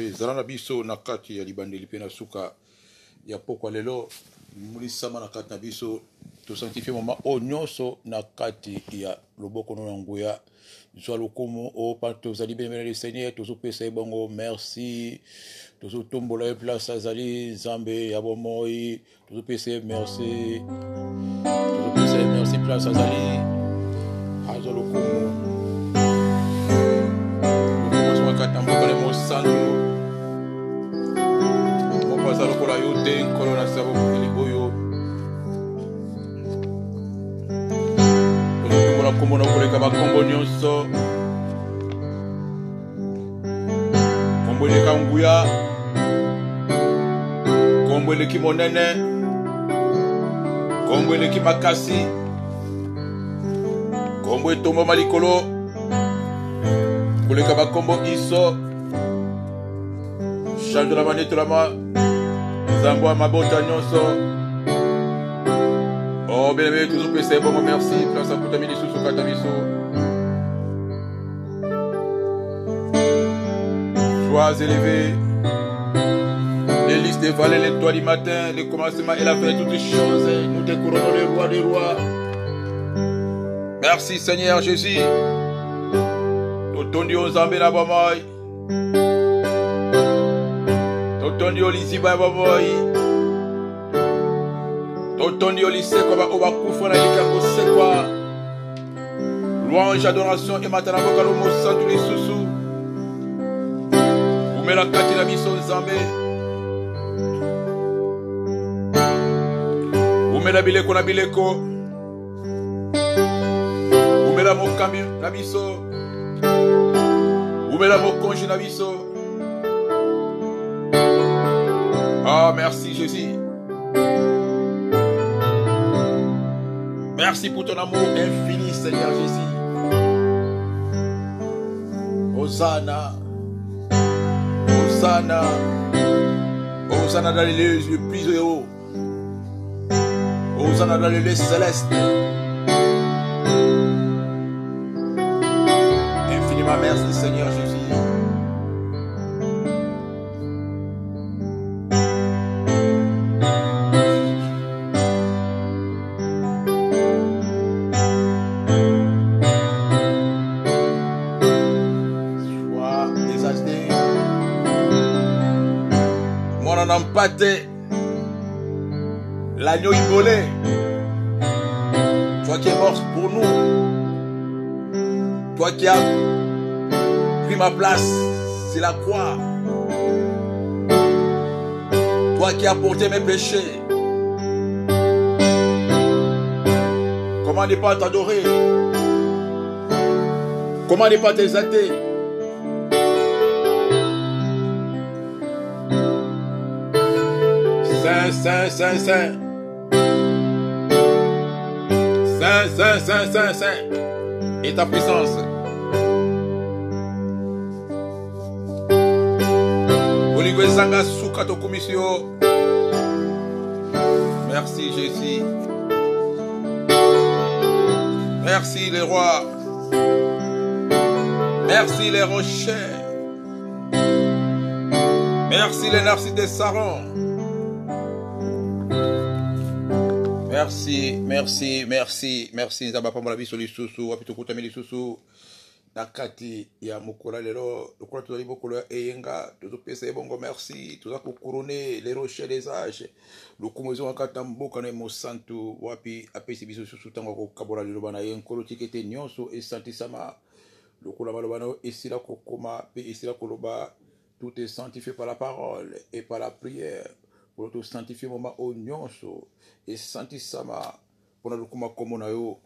Nzambe zalana biso na kati ya libandeli pe na suka ya pokwa lelo mulisama na kati na biso to sanctifier moment o nyonso na kati ya loboko na nguya zwa lokumu o pato zali bien le Seigneur tozo pesa bongo merci tozo tombola e place azali Nzambe ya bomoi tozo pesa merci place azali azo lokumu katambokale mosantu mopaza lokola yo te nkolo na sabo mokili oyo ozotombola nkombo na koleka bakombo nyonso kombo eleka nguya kombo eleki monene kombo eleki makasi kombo etombama likolo koleka bakombo iso change la manetolama zambo ya mabota nyonso oh bien toujours pesa bongo merci place akutami lisusu kata biso sois élevé les listes des vallées les toits du matin les commencements et la fin de toutes les choses nous te couronnons le roi des rois. Merci Seigneur Jésus. Totondi Nzambe na bomoi totondi oliziba bomoi totondi olisekwa ba obakufa na likako sekwa louange adoration et matana bokalo mosantu lisusu umela kati na biso Nzambe umela bileko na bileko umela mokambi na biso Oumela mokonji na biso. Ah, merci Jésus. Merci pour ton amour infini, Seigneur Jésus. Hosanna. Hosanna. Hosanna dans les lieux les plus hauts. Hosanna dans les lieux célestes. Merci Seigneur Jésus. Sois exalté. Mon empaté. L'agneau immolé. Toi qui es mort pour nous. Toi qui as pris ma place, c'est la croix. Toi qui as porté mes péchés. Comment ne pas t'adorer? Comment ne pas t'exalter? Saint, Saint, Saint, Saint. Saint, Saint, Saint, Saint, Saint. Et ta puissance. Merci Jésus. Merci les rois. Merci les rochers. Merci les narcisses des sarons. Merci, merci, merci, merci. Nous avons pas mal de vie sur les sous-sous. Nakati ya mokola lelo lokola tozali bokolo ya eyenga tozopesa bongo merci toza ko couronner les rochers des âges lokumozo wakata mboka na mosantu wapi apesi biso susu tango ko kabola lelo bana yenkolo tikete nyonso esantisama lokola balobana esila kokoma pe esila koloba tout est sanctifié par la parole et par la prière pour tout sanctifier moment au nyonso esantisama pour lokuma komona yo.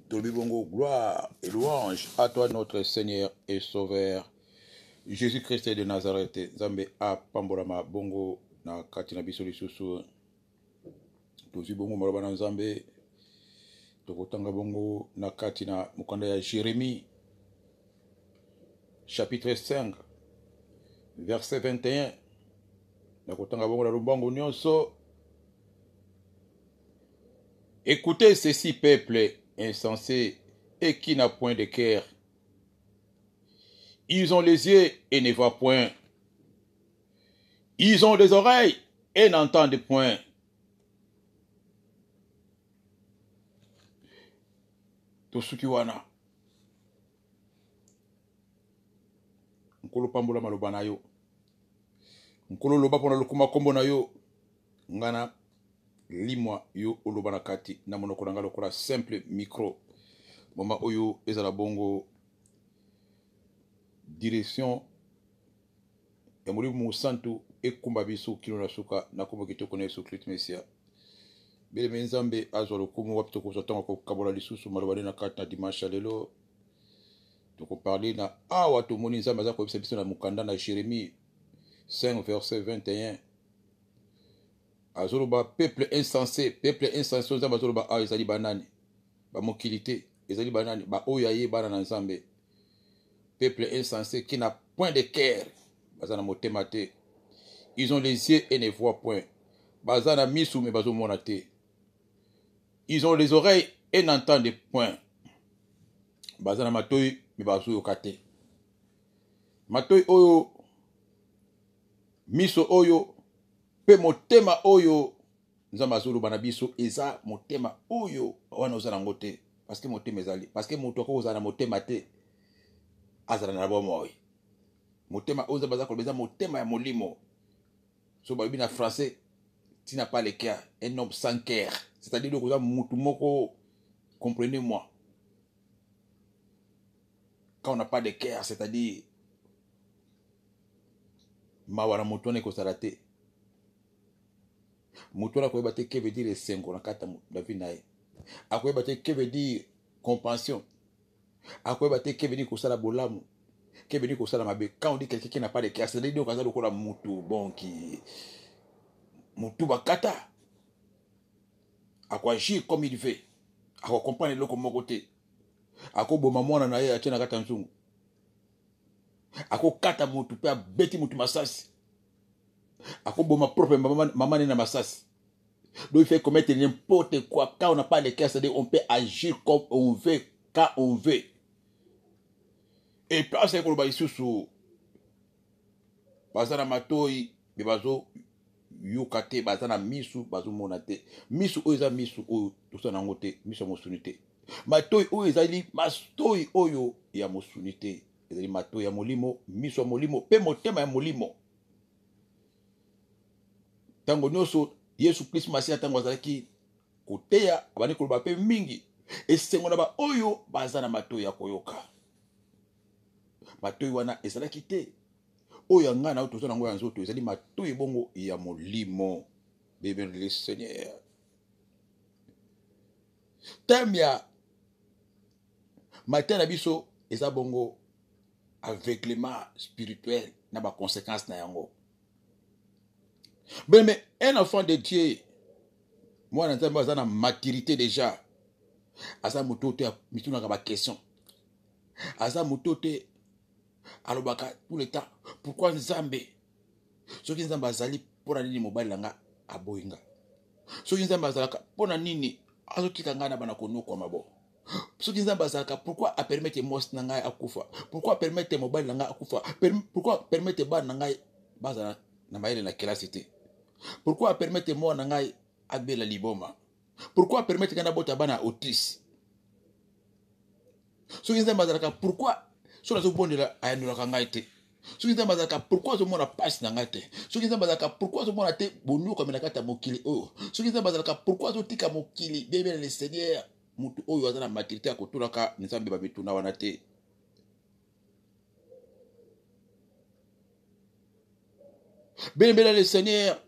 Bongo, gloire et louange à toi notre Seigneur et Sauveur Jésus-Christ de Nazareth. Zambe a pambolama bongo na katina biso lisusu tozi bongo malobana Nzambe tokotanga bongo na katina mukanda ya Jérémie chapitre 5 verset 21 na kotanga bongo na lombango nyonso. Écoutez ceci, peuple insensé et qui n'a point de cœur. Ils ont les yeux et ne voient point, Ils ont des oreilles et n'entendent point. Tosuki wana. Nkolo pambola maloba na yo. Nkolo loba pona lukuma kombo na yo. Ngana limwa yo oloba na kati na monoko na nga lokola simple micro. Mama oyo ezala bongo direction ya Molimo Santu ekumba biso kilo na suka na kombo kitoko na Yesu Kristo Mesia. Bele menzambe azwa lokumu wapi toko sotonga ko kabola lisusu malobane na kati na dimanche lelo. Toko parler na awa to moni nzambe za ko bisa biso na mukanda na Jérémie 5 verset 21. Azoloba peuple insensé nzambe azoloba a ezali banani ba mokilité ezali banani ba oyo aye bana na nzambe. Peuple insensé qui n'a point de cœur bazana motema te. Ils ont les yeux et ne voient point. Bazana misu me bazo mona te. Ils ont les oreilles et n'entendent point. Bazana matoi me bazo yokate. Matoi oyo miso oyo pe motema oyo nzamba azulu bana biso eza motema oyo wana ozana ngote parce que motema ezali parce que moto ko ozana motema te azana na bomoi motema oyo baza ko beza motema ya molimo so ba bi na français tu n'as pas le cœur un homme sans cœur c'est-à-dire que oza mutu moko comprenez-moi quand on n'a pas de cœur c'est-à-dire mawana motone ko sarate Moutola koyeba te que veut dire sengo na kata na vie na ye. Akoyeba te que veut dire compassion. Akoyeba te que veut dire kosala bolamu. Que veut dire kosala mabe. Quand on dit quelqu'un qui n'a pas de cœur, c'est dire qu'on a lokola mutu bon qui mutu bakata. Ako agir comme il veut. Ako comprendre le comme côté. Ako boma mwana na ye atina kata nzungu. Ako kata mutu pe beti mutu masasi. Ako boma propre maman na masasi. Donc il fait commettre n'importe quoi. Quand on n'a pas de cœur, c'est-à-dire on peut agir comme on veut, quand on veut. Et puis c'est que le baïsou bazana matoi be bazo yukate bazana misu bazo monate. Misu oyo misu oyo tout na ngote misu mosunité. Matoi oyo ezali mastoi oyo ya mosunité. Ezali matoi ya molimo, misu ya molimo, pe motema ya molimo. Tango nyoso Yesu Kristo Masia tango azalaki koteya abani koloba pe mingi esengo na ba oyo bazana matoi ya koyoka. Matoi wana ezalaki te oyo ngana o tozo nango ya nzoto ezali matoi bongo ya molimo. Bébé le Seigneur. Tamia matin biso eza bongo aveuglement spirituel na ba conséquences na yango. Mais un enfant de Dieu, moi, dans la maturité déjà, à ça, moutote, mituna kaba question. À ça, moutote, alobaka tout le temps. Pourquoi Nzambe? Ce qui Nzambe azali pour nini mobile langa aboinga. Ce qui Nzambe azalaka pour nini azotika ngana bana kono kwa mabo. Ce qui Nzambe azalaka pourquoi a permettre mos nanga akufa? Pourquoi permettre mobile langa akufa? Pourquoi permettre ba nanga bazana na maile na classe? Pourquoi permettre moi nangai abela liboma? Pourquoi permettre kana bota bana autis? So kinza mazalaka pourquoi so na zo bondela ayandula kangai te? So kinza mazalaka pourquoi zo mona passe nangai te? So kinza mazalaka pourquoi zo mona te bonu comme na kata mokili oh? So kinza mazalaka pourquoi zo tika mokili bébé le Seigneur mutu oyo azana maturité akotulaka nzambe ba bituna wana te. Bébé le Seigneur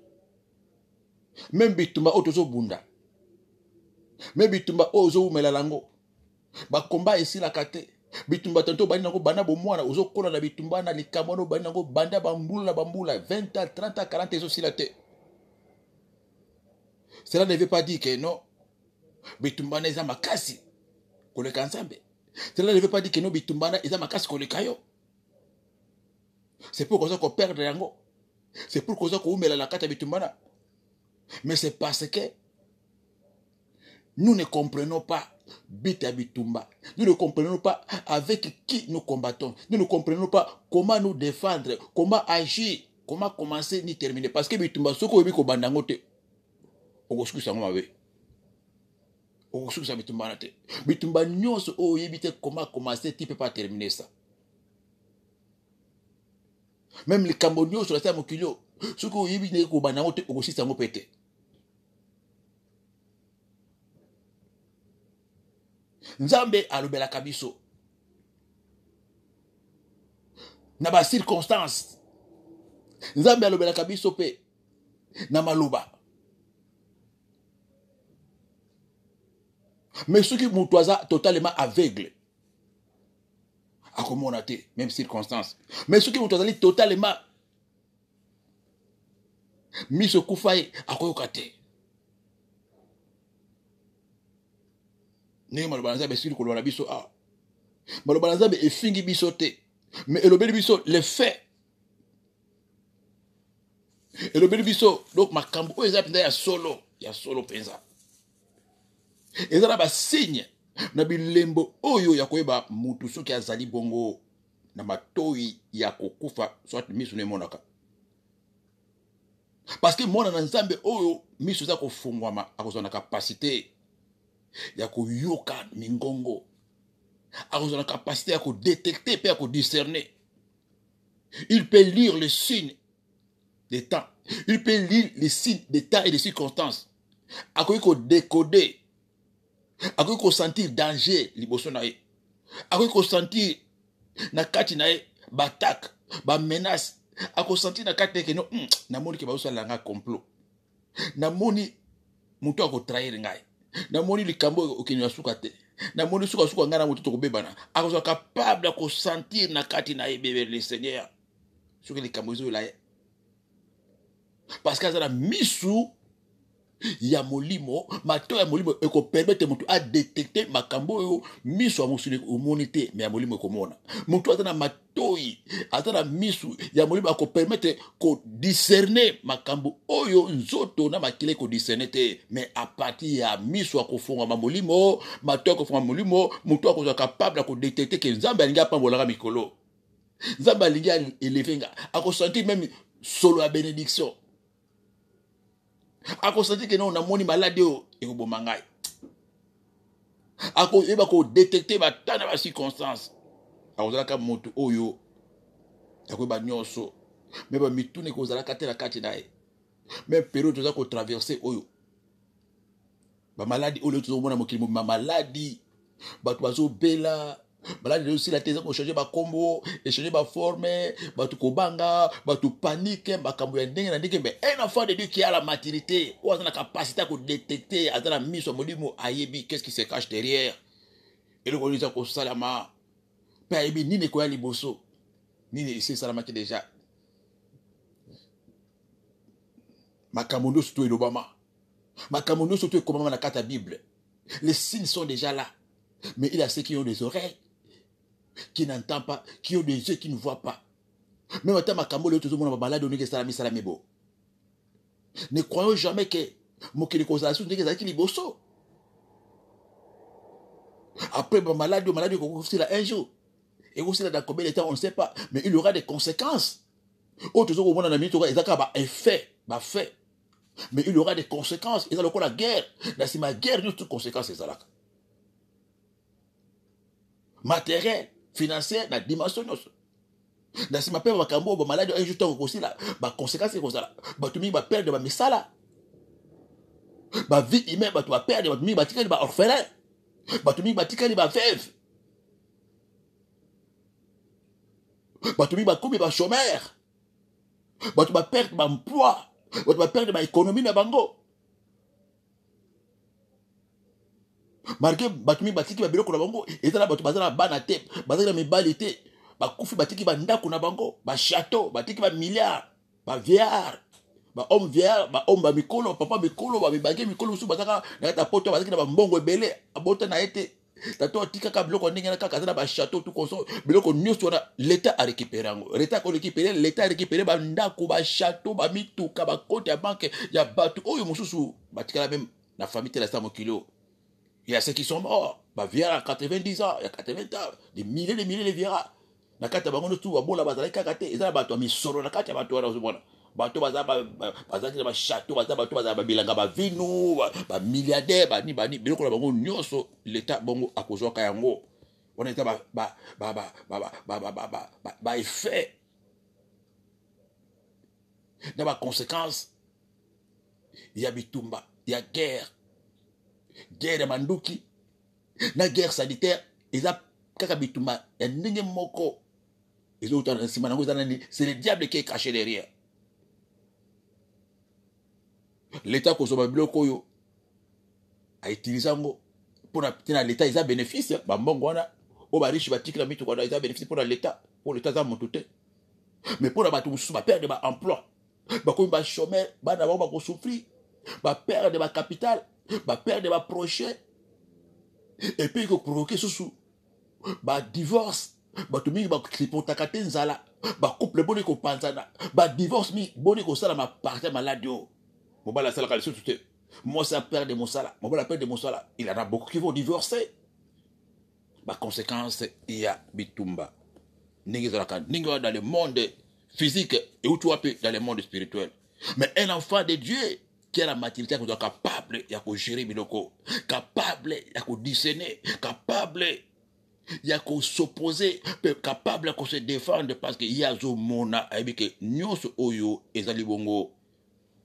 même bitumba otozo bunda même bitumba ozo melalango ba combat ici la kate bitumba tanto bani nango bana bo mwana ozo kola na bitumba na likamono bani nango banda bambula 20 ans 30 ans 40 ans aussi la te. Cela ne veut pas dire que non bitumba na eza makasi koleka nzambe. Cela ne veut pas dire que non bitumba na eza makasi koleka yo. C'est pour qu'on soit perdre yango. C'est pour qu'on soit ko umela la kate bitumba na. Mais c'est parce que nous ne comprenons pas Bita Bitumba. Nous ne comprenons pas avec qui nous combattons. Nous ne comprenons pas comment nous défendre, comment agir. comment commencer ni terminer parce que bitumba soko obi ko bandango te okosuku sango mabe okosuku sa bitumba na te bitumba nyonso oyebi te comment commencer tu peux pas terminer ça même les Cambodgiens sur la table mokilo soko oyebi ne ko bandango te okosuku sango pete Nzambe alobelaka biso na ba circonstance Nzambe alobelaka biso pe na maloba mais ceux qui mutuaza totalement aveugle akomona te même circonstance mais ceux qui mutuaza totalement miso kufaye akoyoka te ne maloba Nzambe sili kolona biso maloba Nzambe efingi biso te mais elobeli biso les faits elobeli biso donc makambo oyo eza penza ya solo penza ezala ba signe na bilembo oyo ya koyeba mutu soki azali bongo na matoi ya kokufa soit miso ne monaka parce que mona na Nzambe oyo miso za kofungwama akozwa na capacité ya koyoka mingongo akozwa na capacité ya kodétecter pe ya kodiscerner il peut lire les signes des temps il peut lire les signes des temps et des circonstances akoki kodécoder akoki kosentir danger liboso na ye akoki kosentir na kati na ye batak bamenace akosentir na kati eke no namoni ke bazosala nga complot namoni moto akotrahir ngai namoni likambo okeni ya suka te namoni suka ngai na moto tokobebana akozwa capable akosentir na kati na ye bebe le Seigneur soki likambo ezoyola ye parce que aza na misu ya molimo mato ya molimo eko permettre mutu a détecter makambo oyo miso ya mosuni omoni te mais ya molimo ekomona mutu aza na matoi aza na misu ya molimo ako permettre ko discerner makambo oyo nzoto na makile ko discerner te mais à partir ya miso akofonga molimo mato akofonga molimo mutu akozwa capable ko détecter que Nzambe alingi apambolaka mikolo Nzambe alingi elevenga ako sentir même solo ya bénédiction ako senti que non namoni malade o ekoboma ngai ako eba ko détecter batana ba circonstance akozalaka moto oyo akoyeba nyonso mais ba mitune kozalaka te na kati na ye même période toza ko traverser oyo ba maladi oyo tozomona mokili ma maladi bato bazobela maladi aussi la teza ko changer ba combo échanger ba forme bato kobanga bato panique makambo ya ndenge na ndenge mais un enfant de Dieu qui a la maturité ou a la capacité à détecter à la mise au molimo ayebi qu'est-ce qui se cache derrière et le connaît ko salama pa ayebi nini ko ya liboso nini c'est salama te déjà makambo ndo surtout elobama makambo ndo surtout komama na kata Bible les signes sont déjà là mais il y a ceux qui ont des oreilles qui n'entend pas, qui ont des yeux qui ne voient pas. Même à makambo le tout le monde balade on est salami salamebo. Ne croyons jamais que mokili kozala n'est que qui bosso. Après malade qu'on là un jour. Et aussi là dans combien de temps on ne sait pas, mais il y aura des conséquences. Autres choses on a mis tout ça ba effet, ba fait. Mais il y aura des conséquences, et ça le la guerre. Là c'est ma guerre de toutes conséquences ça là. Matériel financier na dimension nyonso na sima pe makambo ba malade un jour to kosi la ba conséquences ko sala ba tumi ba perdre ba misala ba vie humaine ba to ba perdre ba tumi ba tikali ba orphelin ba tumi ba tikali ba veuve ba tumi ba komi ba chômeur ba to ba perdre ba emploi ba to ba perdre ba économie na bango marqué batumi batiki ba biloko na bango ezala bato bazala bana te bazala mibali te bakufi batiki ba ndako na bango ba château batiki ba milliards ba vieillard ba homme vieillard ba homme ba mikolo papa mikolo ba bibange mikolo su bazaka na ta poto bazaki na ba mbongo ebele abota na ete tato tika ka biloko ndenge na kaka zala ba château tout konso biloko nyonso na l'état a récupéré ngo l'état ko récupérer l'état a récupéré ba ndako ba château ba mituka ba compte ya banque ya bato oyo mususu batika la même na famille te la sa mokilo. Il y a ceux qui sont morts. Bah, Viera à 90 ans, il y a 80 ans, des milliers de Viera. na kati ya bango tu babola bazalaki kaka te eza na bato ya misolo na kati ya bato wana ozomona bato bazalaki na bachateau bato bazala babilanga bavinu bamilliardaire bani biloko na bango nyonso leta bongo akozwaka yango wana eza baeffet na baconséquence ya bitumba ya guerre ya manduki na guerre sanitaire eza kaka bitumba ya ndenge moko ezotana nsima nango eza nani c'est le diable qui est caché derrière l'état kozwa babiloko oyo autilize yango mpona tina l'état eza bénéfice bambongo wana oyo bariche batikila mituka wana eza bénéfice mpona l'état po l'état eza motu te mais mpona bato mosusu baperde baemploi bakomi bachômeur bana bango bakosouffrir baperde bacapital baperde baprojet et puis ekoprovoke susu badivorce bato mingi baklipotaka te nzala bacouple boni kopanzana badivorce mingi boni kosala maparti maladi oyo mobali asalaka lisusu te mwasi aperde mosala mobali aperde mosala il en a beaucoup qui vont divorcer baconséquence ya bitumba ndenge ezalaka ndenge wana dans le monde physique euti wapi dans le monde spirituel mais un enfant de Dieu qui a la maturité ya kozwa capable ya kogérer biloko capable ya kodiscerner capable ya s'opposer, capable de se défendre parce que y a zomona ayebi ke nyonso oyo ezali bongo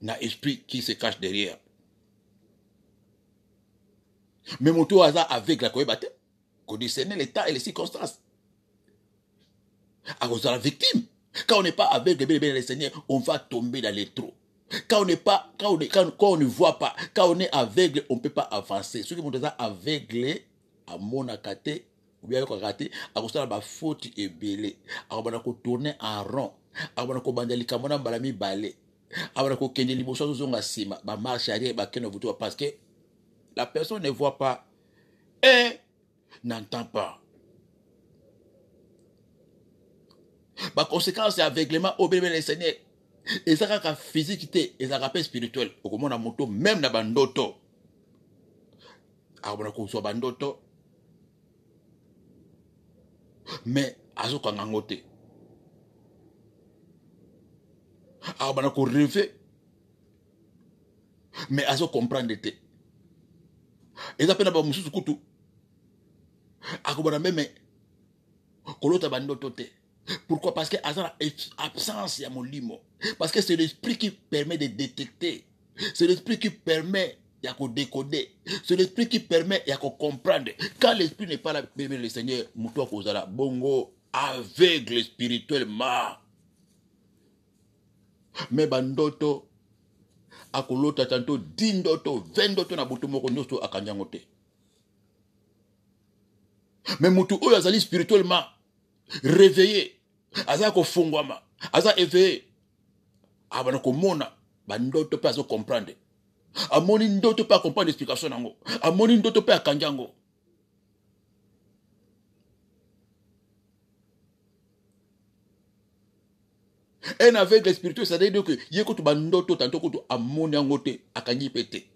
na esprit qui se cache derrière. Mais moto aza avec la koyeba te ko discerner l'état et les circonstances. À cause de la victime. Quand on n'est pas aveugle, le Seigneur, on va tomber dans les trous. Quand on n'est pas, quand on ne voit pas, quand on est aveugle, on ne peut pas avancer. Ceux qui sont aveugles, à mon akate, ou bien raté, à cause de la faute et belé, à cause de tourner en rond, à cause de bandeli kamona balami balé, à cause de kende liboso zonga sima, ba marche arrière, ba keno vuto parce que la personne ne voit pas et n'entend pas. Par conséquent, c'est aveuglement au bébé le Seigneur. Et ça, quand physique, et ça rappelle spirituel. Au moment de moto, même dans bandoto. Alors, on soit bandoto. Mais, azo kangangote. Alors, on a rêvé. Mais, azo comprendre. Et ça, on a moussou koutou. Alors, on a même, kolota bandoto te. Pourquoi? Parce que l'absence de mon limo. Parce que c'est l'esprit qui permet de détecter. C'est l'esprit qui permet de décoder. C'est l'esprit qui permet de comprendre. Quand l'esprit n'est pas là, le Seigneur, Moutoua Kozala, bongo, aveugle spirituellement. Mais bandoto, akolota tanto, dindoto, vendoto na butu moko nyosto akanyangote. Mais Moutou Oyazali spirituellement. Réveillé, aza ko fungwama, aza éveillé, abana ko mona, bandoto pe azo comprendre. Amoni ndoto pe comprendre l'explication nango. Amoni ndoto pe akanjango. Un avec le spirituel, ça veut dire que yeko to bandoto tanto ko to amoni angote akanyi pété.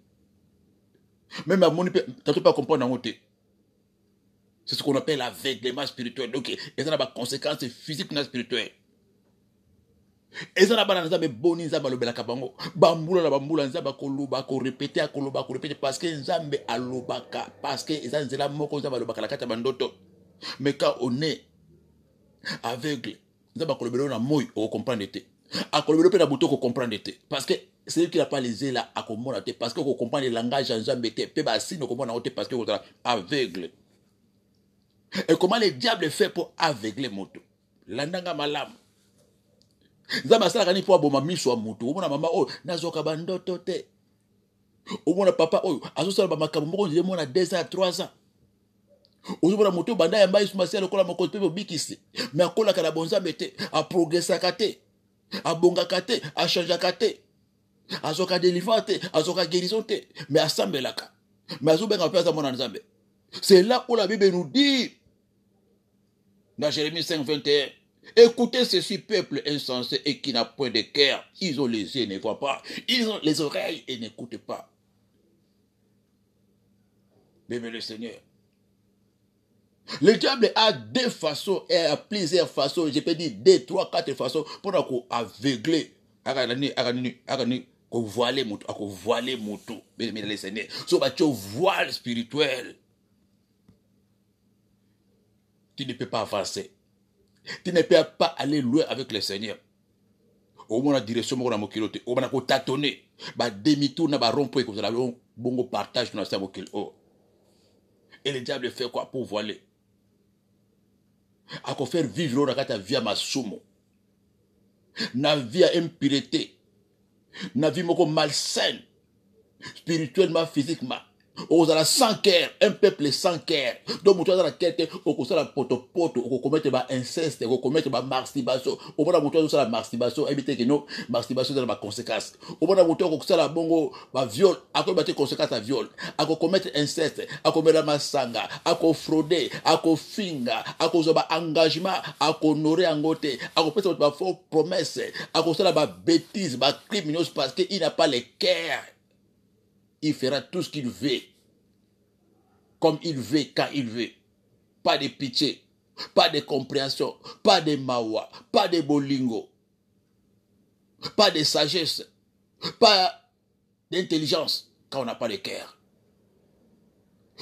Même amoni pe tanto pas comprendre angote. C'est ce qu'on appelle l'aveuglement spirituel. Donc, il y a des conséquences physiques et spirituelles. Et ça, il y a des bonnes choses. Bambula la bambula, nzamba koloba, ko répéter, parce que nzambe alobaka, parce que nzela moko nzamba alobaka la kata bandoto. Mais quand on est aveugle, nzamba kolobelo na moy, on comprend te. A kolobelo pe na buto ko comprendre te. Parce que c'est lui qui n'a pas les yeux là à comprendre te, parce que on comprend le langage nzambe te, pe ba sino comprendre te parce que on est aveugle. Et comment le diable fait pour aveugler moto? Landanga malam. Zama sala kani po aboma miso moto. Omona mama oh nazoka bandoto te. Omona papa oh azo sala ba makambo moko ndie mona 2 ans 3 ans. Ozomona moto banda ya mbayi suma sala kola moko pe bikisi. Mais akola kana bonza mete a progresser kate. A bonga kate, a changer kate. Azoka délivrer te, azoka guérison te, mais asambelaka. Mais azobenga pe za mona nzambe. C'est là où la Bible nous dit, dans Jérémie 5, 21, écoutez ceci, peuple insensé et qui n'a point de cœur. Ils ont les yeux et ne voient pas. Ils ont les oreilles et n'écoutent pas. Bien le Seigneur. Le diable a deux façons, et a plusieurs façons, je peux dire deux, trois, quatre façons pour nous aveugler, pour voiler moto, mais les seigneurs, so bah tu voile spirituel, tu ne peux pas avancer, tu ne peux pas aller loin avec le Seigneur. Au moins la direction, on a mon kilote, on a tâtonner, bah demi-tour, na bah rond-point comme ça, bon partage dans sa mokil. Et le diable fait quoi pour voiler? À faire vivre la vie à ma soumo, na vie à impureté, na vie malsaine, spirituellement, physiquement. Aux ala sans cœur, un peuple sans cœur. Donc, tu as la quête, au cours de la potopoto, au commettre ma inceste, au commettre ma masturbation, au moment où tu as la masturbation, éviter que non, masturbation dans ma conséquence. Au moment où tu as la bongo, ma viol, à quoi battre conséquence à viol, à quoi commettre inceste, à quoi mettre ma sanga, à quoi frauder, à quoi finga, à quoi avoir engagement, à quoi honorer en côté, à quoi faire ma fausse promesse, à quoi faire ma bêtise, ma crime, parce qu'il n'a pas le cœur. Il fera tout ce qu'il veut, comme il veut, quand il veut. Pas de pitié, pas de compréhension, pas de mawa, pas de bolingo, pas de sagesse, pas d'intelligence, quand on n'a pas de cœur.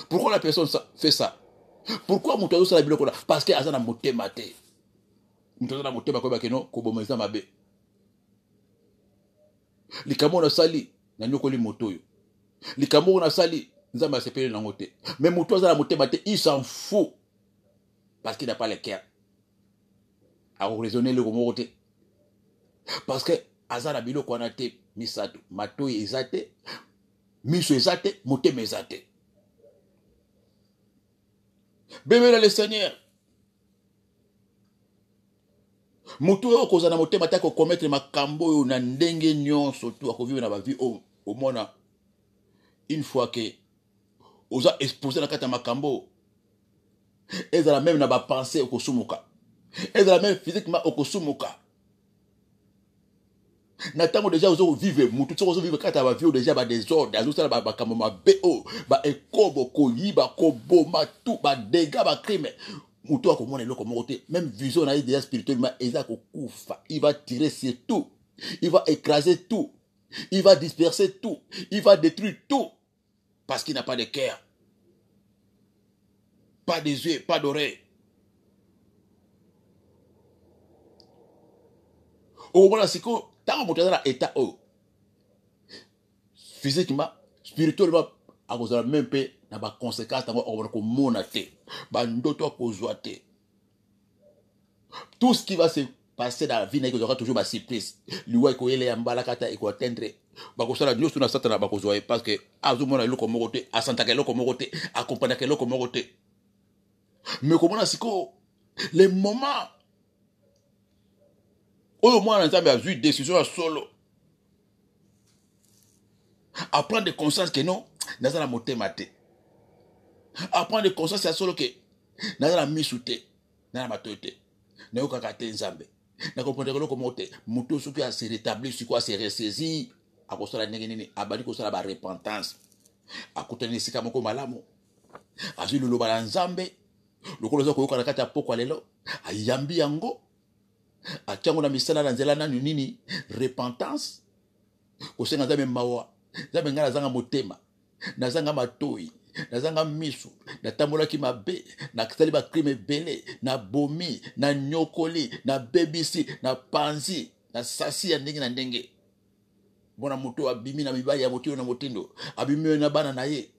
Pourquoi la personne fait ça? Pourquoi mon tozo ça la biloko? Parce que azana motema te. Mon tozo na motema ko ba keno ko bomeza mabe. Likamo na sali na nyokoli motoyo. Likamo na sali nzamba sepele na ngote. Mais mon tozo na motema te, il s'en fout. Parce qu'il n'a pas le cœur. A raisonner le gomote. Parce que azana biloko wana te misato, matoyi ezate, miso ezate, motema ezate. Bébé le Seigneur. Mutu yo kozana motema ta ko commettre makambo yo na ndenge nyonso tu akovivre na ba vie au mona une fois que oza exposé na kata makambo ezala même na ba pensée okosumuka. Ezala même physiquement okosumuka. Na tango déjà ozo vivre mutu tso ozo vivre kata ba vie déjà ba désordre, azo sala ba kambo ma BO, ba ekobo ko yiba ko boma tout ba dégâts ba crime. Mutu akomona eloko moko te, même vision na déjà spirituellement eza ko kufa, il va tirer sur tout, il va écraser tout, il va disperser tout, il va détruire tout parce qu'il n'a pas de cœur, pas des yeux, pas d'oreilles. Au moment siko tant mutu na état physiquement, spirituellement akozala même pe na ba conséquences tango ko mona te, ba ndoto akozwa te. Tout ce qui va se passer dans la vie, il y aura toujours ma surprise. Lui, il y a un balakata, il y a atteindre. Bakosala Dieu sur la satana bakozoe parce que azumona eloko mokote, asantaka eloko mokote, accompagner eloko mokote. Mais comment est-ce que les moments où au moins on a vu décision solo, à prendre conscience que non, dans la moté maté. À prendre conscience à solo que dans la misouté, dans la matoté. Na yokakate nzambe na comprendre que comment te muto soki a se rétablir sur quoi se ressaisir a kosala ndenge nini abali kosala ba repentance akutani sika moko malamu azwi loloba la nzambe lokolo zo koyoka na kati ya poko lelo ayambi yango atiango na misala na nzela nanu nini repentance kosenga nzambe mawa nzambe ngala zanga motema na zanga matoyi nazanga misu natambolaki mabe nakisali ba crime belé na bomi na nyokoli na bebisi na panzi na sasi ya ndenge na ndenge bona moto abimi na mibali ya moto na motindo abimi na bana na ye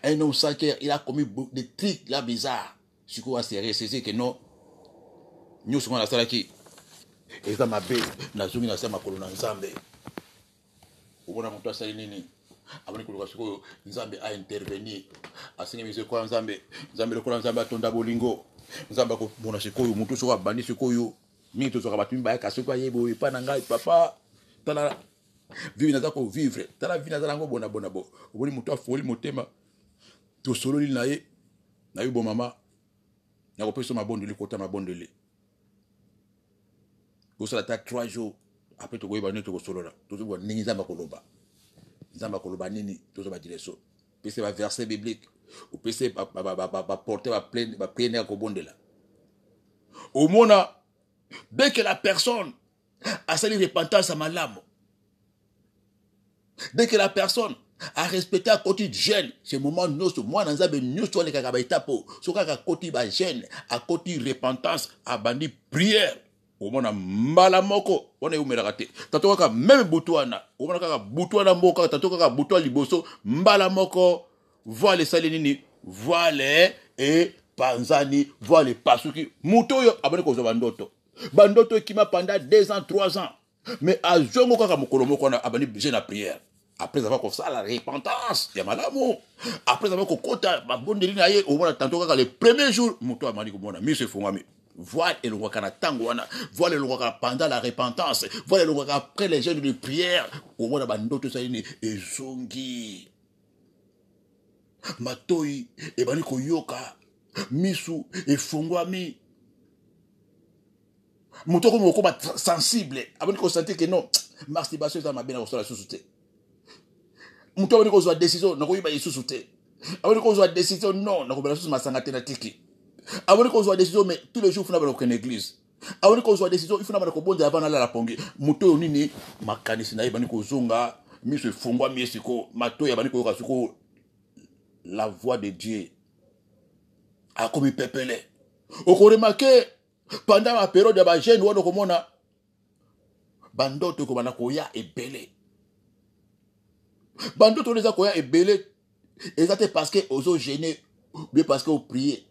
un homme sans cœur, il a commis des trucs là bizarres ce qu'on va se ressaisir que non nous sommes la salaki et ça mabe na zungi na sema kolona nzambe ubona moto asali nini aboni kuluka siko nzambe a intervenir asinge mise kwa nzambe lokola nzambe atonda bolingo nzambe ko bona siko mutu so abandi siko yo mingi to so ka batumba ya kasiko yebo pa na ngai papa tala vivre na ko vivre tala vie na zango bona bo oboni mutu afoli motema to solo li naye na yo bo mama na ko peso mabondeli kota mabondeli ko sala ta 3 jours après to go yeba ne to ko solo la to zo ningi nzambe ko loba nzamba koloba nini tozo ba direso pese ba verset biblique Au PC, porter ma prière au bon de là. Au moment, dès que la personne a sali repentance à ma lame, dès que la personne a respecté à côté de gêne, ce moment, moi, dans un nous sommes les kakabaitapo, ce qu'à côté de gêne, à côté de repentance, à bandi prière. Au moment malamoko, on est où me raté. Tanto kaka même boutouana, au moment kaka boutouana moka, tanto kaka boutouana liboso, malamoko, voile salinini, voile et panzani, voile pasuki, mutoyo, abone ko bandoto. Bandoto qui m'a pendant 2 ans, 3 ans. Mais à Zongo kaka mokolomo qu'on a abani besoin de prière. Après avoir fait ça, la repentance, il y a madame. Après avoir fait ça, ma bonne ligne aille, au moins tantôt quand les premiers jours, muto amani ko mona, mi se fongami. Voile et le wakana tangoana, voile et le wakana pendant la repentance, voile et le wakana après les jeûnes de prière, au moins bandoto ça y et zongi. Matoi et bani ko yoka, misu et fongwami. Muto ko moko ba sensible, abani ko sentir que non, masturbation ça m'a bien la sous-souté. Muto abani ko zo décision, na ko yiba sous-souté. Abani ko zo décision non, na ko bela sous masangate na tiki. Abani ko zo décision mais tous les jours il faut na ba église. Abani ko zo décision il faut na ba ko bonde avant na la pongi. Muto nini makanisi na yibani ko zonga, mi se fongwa mi esiko, mato ya bani ko kasuko la voix de Dieu. A comme pepele. O ko remarquer pendant la période de la jeune, on a bandoto ko banakoya ebele. Bandoto les akoya ebele. Exactement parce que ozo gêner, bien parce que on prie.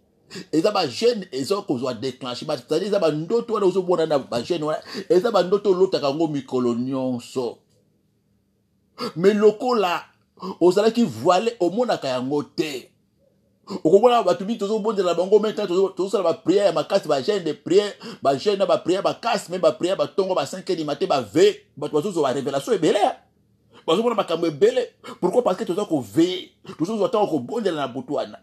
Et ça va jeune, et ça qu'on doit déclencher. C'est-à-dire ça bandoto on ozo bona na ba jeune, et ça bandoto l'autre kango mikolonion so. Mais loko là, ozala qui voilé au monde akayango te. Okomona batubi tozo bonde la bango maintenant tozo sala ba prière ma casse ba gêne de prière ba gêne ba prière ba casse même ba prière ba tongo ba 5h du matin ba ve ba tozo ba révélation e belé ba zo bona makambo belé. Pourquoi? Parce que tozo ko ve tozo zo ta ko bonde na boutouana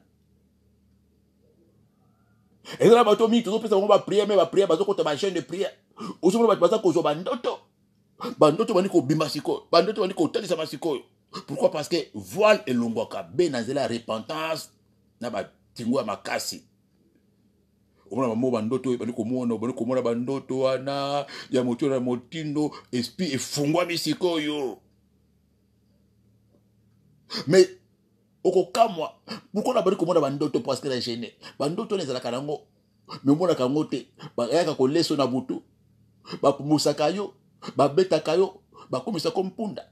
et là ba to mi tozo pesa ba prière même ba prière ba zo ko ta ba gêne de prière ozo bona ba ko zo ba ndoto bani ko bimba siko bandoto bani ko tali sama siko. Pourquoi? Parce que voile et longwaka benazela repentance na ba tingwa makasi. Omona mamo bandoto bani ko mona bandoto wana ya moto na motindo esprit efungwa misiko yo. Mais oko kamwa pourquoi na bani ko mona bandoto parce que la gêne bandoto les ala kanango mais mona kangote ba yaka ko leso na butu ba musaka yo ba beta kayo ba komisa kompunda.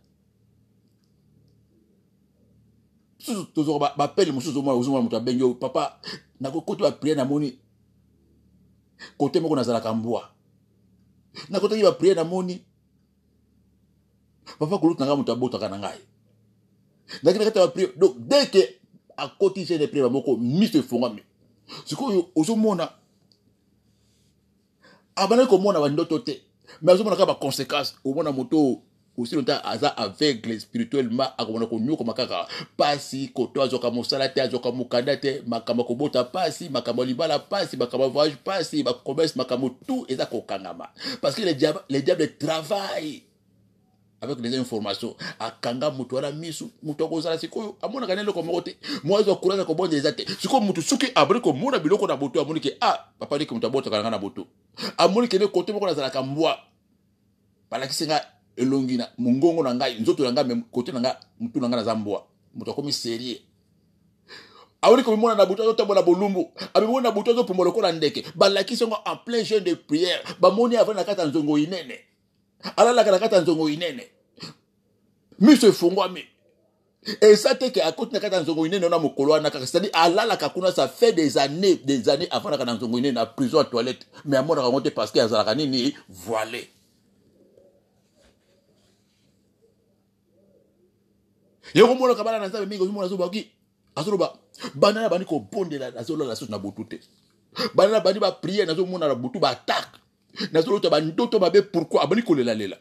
Toujours ba pelle musuzu moi uzuma mutu abenyo papa na kokoto ba prière na moni côté moko na zala kambwa na côté ba prière na moni papa kulutu nga mutu abota kana ngai na kile kata ba prière. Donc dès que à côté j'ai des prières moko mise fongami siko uzomona abana ko mona ba ndoto te mais uzomona ka ba conséquences umona moto aussi longtemps aza aveugle spirituellement akomona ko nyoko makaka pasi koto azoka mosala te azoka mukanda te makamba ko bota pasi makamba libala pasi makamba voyage pasi ba commerce makamba tout eza ko kangama parce que les diables travaillent avec les informations akanga mutu ala misu mutu kozala sikoyo amona kanelo ko mokote moi zo kuraza ko bonde ezate siko mutu suki abri ko mona biloko na boto amoni ke papa ni ke mutu bota kana na boto amoni ke ne kote moko na zala kambwa bala kisenga elongi na mungongo na ngai nzoto na ngai me côté na ngai mutu na ngai na zambwa mutu akomi sérieux awuri ko mona na buto zo tambola bolumbu abimona na buto zo pomolo ko na ndeke balaki songo en plein jeûne de prière ba moni avant na kata nzongo inene alala kana kata nzongo inene mise fungwa mi et ça te que à côté na kata nzongo inene na mokolo na kaka c'est-à-dire alala kakuna ça fait des années avant na kata nzongo inene na prison à toilette mais amona raconter parce que azala nini voilé. Yoko mona kabana na nzambe mingi ozomona zobaki azoloba banana bani ko bondela azolola la soute na botute banana bani ba prier nazomona na botu ba attaque nazolota ba ndoto mabe pourquoi abani ko lela lela.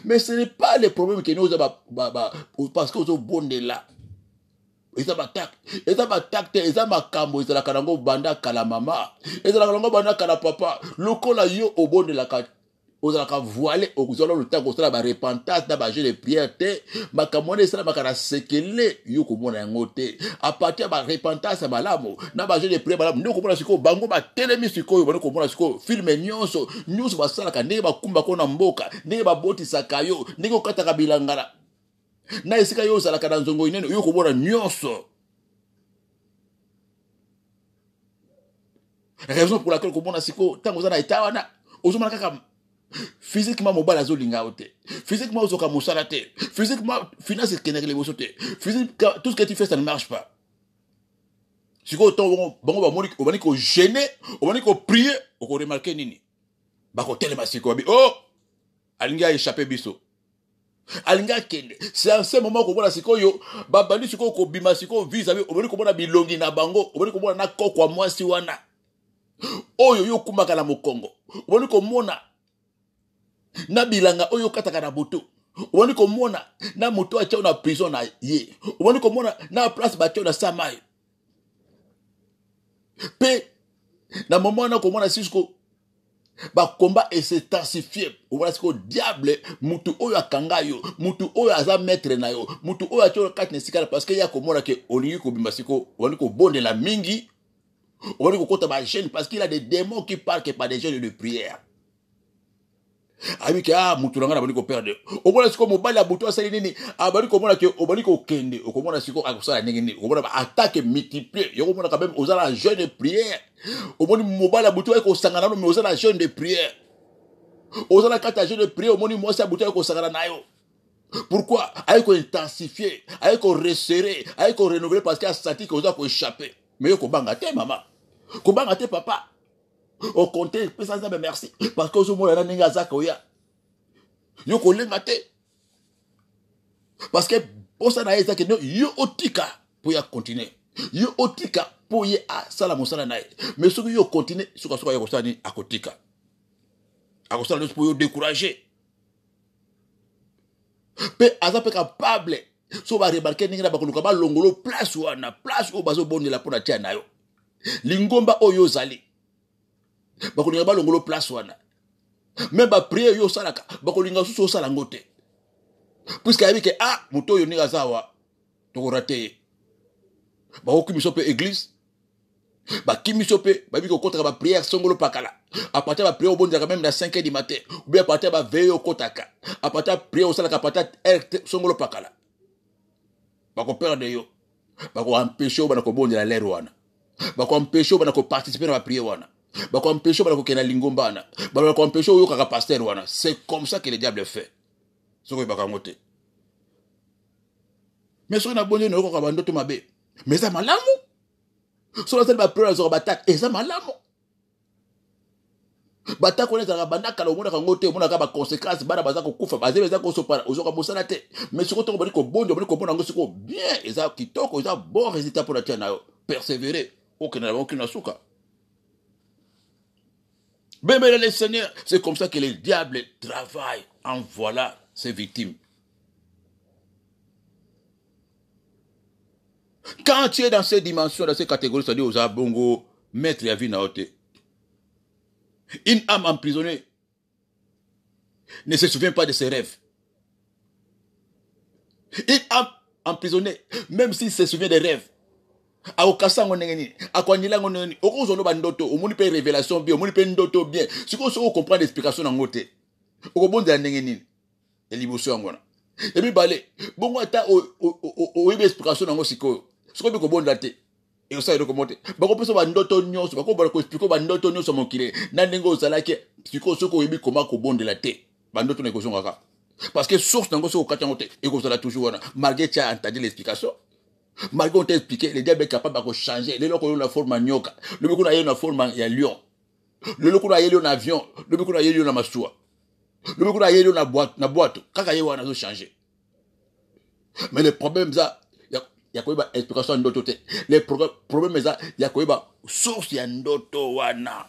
Mais ce n'est pas le problème que nous parce que ozo bondela eza ba attaque eza makambo eza la kanango banda kala mama eza la kanango banda kala papa lokola yo obondela ka ozalaka voilé okozala le temps kosala ba repentance na ba jeu de prière te makamone sala makana sekele yo komona yango te à partir ba repentance malamu na ba jeu de prière malamu ndeko komona siko bango ba telemi siko yo bana komona siko filme nyonso basala ka ndenge bakumba kona mboka ndenge babotisaka yo ndenge okataka bilangala na esika yo ozalaka na nzongo inene yo komona nyonso raison pour laquelle komona siko tango za na etawana ozomana kaka physiquement mobile azolinga ote physiquement ozoka musala te physiquement finance keneke le bosote physiquement tout ce que tu fais ça ne marche pas siko to bango ba moni obani ko gêner obani ko prier o ko remarquer nini ba ko telema siko bi oh alinga échapper biso alinga kende c'est en ce moment ko bona siko yo ba bandi siko ko bima siko vis-à-vis obani ko bona bilongi na bango obani ko bona na kokwa mwasi wana oyo yo kumaka na mokongo obani ko mona na bilanga oyo kataka na boto obani ko mona na moto acha na prison na ye obani ko mona na place bacho na samai pe na moment na ko mona siko ba combat et s'intensifier obani siko diable mutu oyo akanga yo mutu oyo aza maître na yo mutu oyo acho kat na sikala parce que ya ko mona ke olingi ko bimba siko obani ko bonde la mingi obani ko kota ba jeune parce qu'il a des démons qui parlent que par des jeunes de prière. Abi ke mutu ngana bani ko perdre obona siko mobali ya buto asali nini abani ko mona ke obani ko kende okomona siko akosala ningi nini obona ba attaque multiplier yo komona quand même ozala jeune de prière oboni mobali ya buto ko sangana no mais ozala jeune de prière ozala kata jeune de prière omoni mwasi ya buto ko sangana nayo pourquoi ayi ko intensifier ayi ko resserrer ayi ko renouveler parce que a senti que oza ko échapper mais yo ko banga te maman ko banga te papa au compter pesa nzambe merci parce que ozomona na ninga zaka oya yo kolenga te parce que posa na eza ke yo otika pour ya continuer yo otika pour ye a sala mosala na mais soki yo continuer soka ya kosala ni akotika akosala pour yo décourager pe aza pe capable so ba remarquer ninga ba koluka ba longolo place wana place o bazo bondela pour na tia na yo lingomba oyo zali bakolinga ba longolo place wana même ba prier yo salaka bakolinga susu osala ngote puisque yabi ke moto yo ninga zawa to raté ba okimiso pe église ba kimiso pe ba bi ko kotaka ba prière songolo pakala à partir ba prière obonza même na 5h du matin ou bien à partir ba veille kotaka à partir prière osalaka à partir songolo pakala ba ko perdre yo ba ko empêcher ba ko bonza la l'air wana ba ko empêcher ba ko participer na ba prière wana ba ko empêcher ba ko kena lingomba na ba ko empêcher yo kaka pasteur wana c'est comme ça que le diable fait soko ba kangote mais so na bonne no ko ka bandoto mabe mais ça malamu so la ba prière zo ba tak et ça malamu bata ko neza banda kala omona kangote omona ka ba conséquences bana baza ko kufa bazebe za ko sopara ozoka bosana te mais siko to bali ko bondo bali ko bona ngo siko bien eza kitoko eza bon résultat pour la tia na persévérer aucun suka. Même le Seigneur, c'est comme ça que le diable travaille en voilà ses victimes. Quand tu es dans ces dimensions, dans ces catégories, c'est-à-dire aux abongo, maître ya vie na ote. Une âme emprisonnée ne se souvient pas de ses rêves. Une âme emprisonnée, même s'il se souvient des rêves, akokasa ngo ngeni akwanyila ngo ngeni okozono ba ndoto omoni pe révélation bien omoni pe ndoto bien siko so comprendre explication na ngote okobonda ngeni eliboso ngona ebi balé bongo ata o ibe explication na ngo siko bi ko bonda te et osa ero komote bako peso ba ndoto nyonso bako ba ko expliquer ba ndoto nyonso mokile na ndenge ozalaki siko soko ibi koma ko bondela te ba ndoto na ko zonga parce que source nango so okata ngote et ko zala toujours wana malgré tu as entendu l'explication. Malgré on t'a expliqué, le diable est capable de changer. Le loco a une forme de nyoka. Le loco a une forme de lion. Le loco a un avion. Le loco a une masoua. Le loco a une boîte. Quand il y a un changer. Mais le problème, ça, il y a quoi une explication d'autre côté. Le problème, ça, il y a quoi une source d'autre wana.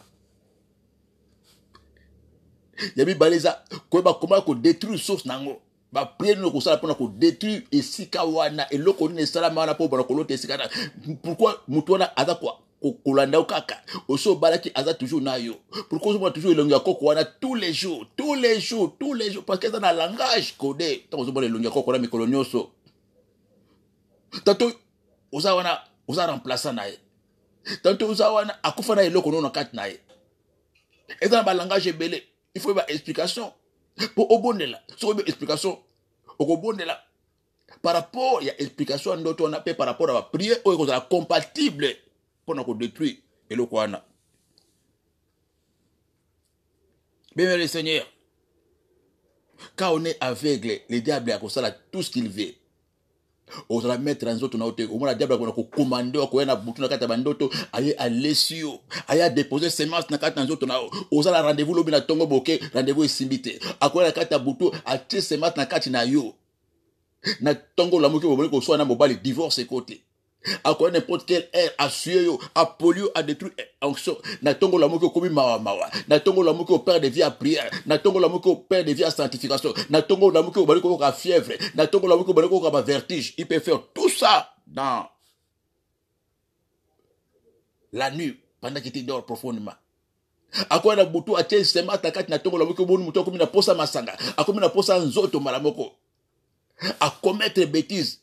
Il y a mis baleza. Comment détruire source nango. Ba prier nous ko sala pona ko détruire esika wana eloko ni sala mana po bana ko lote esika. Pourquoi mutuana aza quoi kolanda o kaka oso balaki aza toujours na yo pourquoi moi toujours elongi ya koko wana tous les jours parce que ça na langage codé tant oso bona elongi ya koko na mikolo nyonso tanto oza wana oza remplaçant na ye tanto oza wana akufa na eloko no na kati na ye eza na ba langage ebele il faut ba explication pour obondela so ba explication okobondela par rapport ya explication ndoto wana pe par rapport à la prière oyo kozala compatible pour ko détruire eloko wana. Bien le Seigneur, quand on est aveugle, le diable a tout ce qu'il veut. On va mettre dans autres notes. Au moins, le diable a commandé, on a bouton na bandoto, aye à l'esio, aye à déposer semence na kata dans autres na. On a rendez-vous lobi na tongo boke, rendez-vous simbité. Akoya na kata bouton, a tie semence na kati na yo. Na tongo la moke bo ko so na mobile divorce côté. À quoi n'importe quel air a sué a polio a détruit onction na tongo la moko komi mawa na tongo la moko perd de vie à prière na tongo la moko perd de vie à sanctification na tongo la moko bali ko ka fièvre na tongo la moko bali ko ka vertige. Il peut faire tout ça dans la nuit pendant qu'il dort profondément. À quoi na butu a tel sema takati na tongo la moko bonu muto komi na posa masanga a komi na posa nzoto malamoko à commettre bêtises.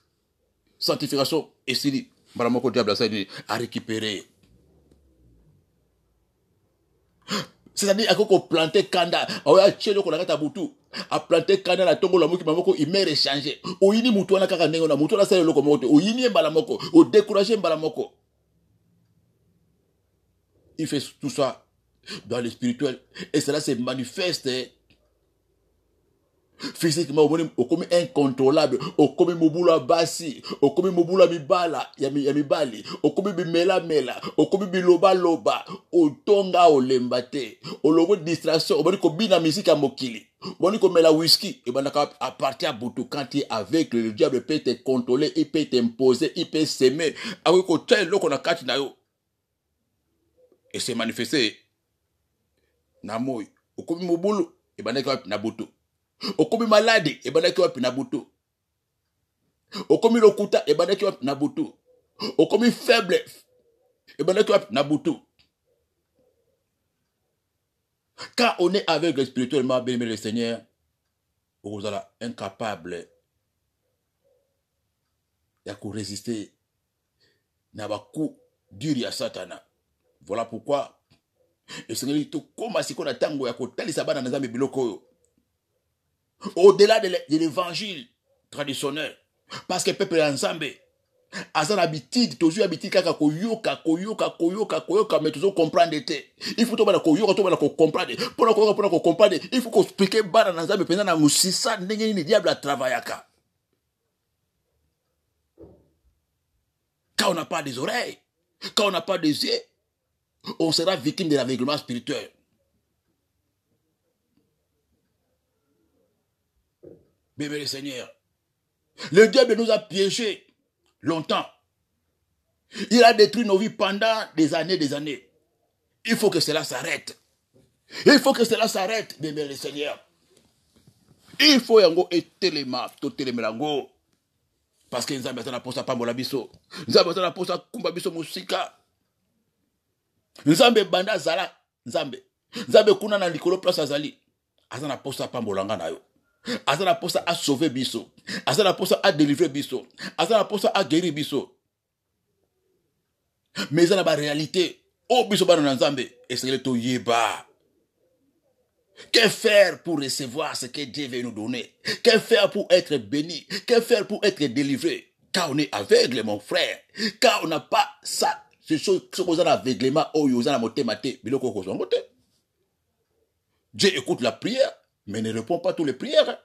Sanctification et si Maramoko diable a récupéré. C'est-à-dire qu'on planté kanda, a tchelo qu'on a gata boutou, a planté kanda la tongo la moki mamoko il m'est échangé. O yini mutuana kaka nengo na mutuana sa loko moto, o yini balamoko, o découragé balamoko. Il fait tout ça dans le spirituel et cela se manifeste physiquement au comme incontrôlable au comme mobula basi au comme mobula mibala ya mibali au comme bimela au comme biloba loba au tonga o lembate au logo distraction au bani ko bina musique à mokili bani ko mela whisky et banaka à partir à Boutou quand il est avec le diable peut te contrôler il peut t'imposer il peut s'aimer avec ko tel loko na kati na yo et c'est manifesté na moy au comme mobulu et banaka na Boutou okomi malade ebandaki wapi na butu okomi lokuta ebandaki wapi na butu okomi faible ebandaki wapi na butu. Quand on est aveugle spirituellement, bien aimé le Seigneur, vous êtes incapable de résister na ba coup dur ya Satana. Voilà pourquoi le Seigneur dit tout comme si qu'on a tango ya kotalisa bana na Nzambe biloko oyo. Au-delà de l'évangile traditionnel, parce que le peuple ensemble a son habitude, toujours habitude kaka koyoka, mais toujours comprendre été. Il faut tomber koyoka, tomber comprendre. Pour comprendre, il faut qu'on explique bana ensemble pendant na musisa ndenge ni diable a travaillaka. Quand on n'a pas des oreilles, quand on n'a pas des yeux, on sera victime de l'aveuglement spirituel. Bien, le Seigneur, le diable nous a piégés longtemps. Il a détruit nos vies pendant des années. Il faut que cela s'arrête. Il faut que cela s'arrête, bien, le Seigneur. Il faut yango etelema, totelemelango. Parce que nous avons posa pambola biso. Nous avons posa kumba biso musika. Nous avons banda zala, Nzambe. Nzambe kuna na likolo place azali. Azana posa pambola ngana yo. Azana posa a sauver biso. Azana posa a délivrer biso. Azana posa a guérir biso. Mais ça n'a pas réalité. Oh biso bana Nzambe. Et c'est le to yeba. Que faire pour recevoir ce que Dieu veut nous donner? Que faire pour être béni? Que faire pour être délivré? Quand on est aveugle, mon frère, quand on n'a pas ça, c'est ce qu'on a aveuglement, Dieu écoute la prière, mais ne répond pas à toutes les prières.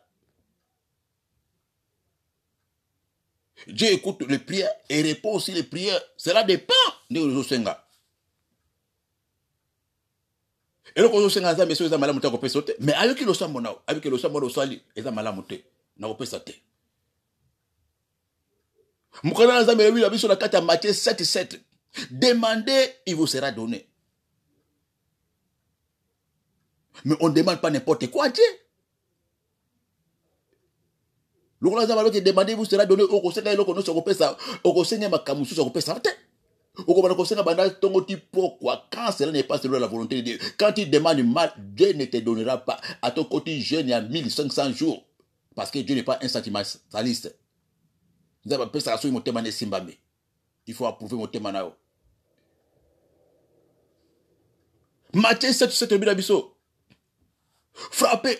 Dieu écoute les prières et répond aussi les prières. Cela dépend de nos senga. Et donc, on a des gens qui ont été sautés. Mais avec le sang, avec le sang, on a été ils ont malamuté. On a été sauté. Moukana Nzambe lui a vu sur la carte à Matthieu 7:7. Demandez, il vous sera donné. Mais on ne demande pas n'importe quoi à Dieu. Le Nzambe qui demandez, il vous sera donné. Au conseil, il y a un makamusu, ça vous peut s'arrêter. Pourquoi? Quand cela n'est pas selon la volonté de Dieu, quand il demande mal, Dieu ne te donnera pas. À ton côté, jeûne il y a 1500 jours. Parce que Dieu n'est pas un sentimentaliste. Il faut approuver mon thème. Matthieu 7, frappez,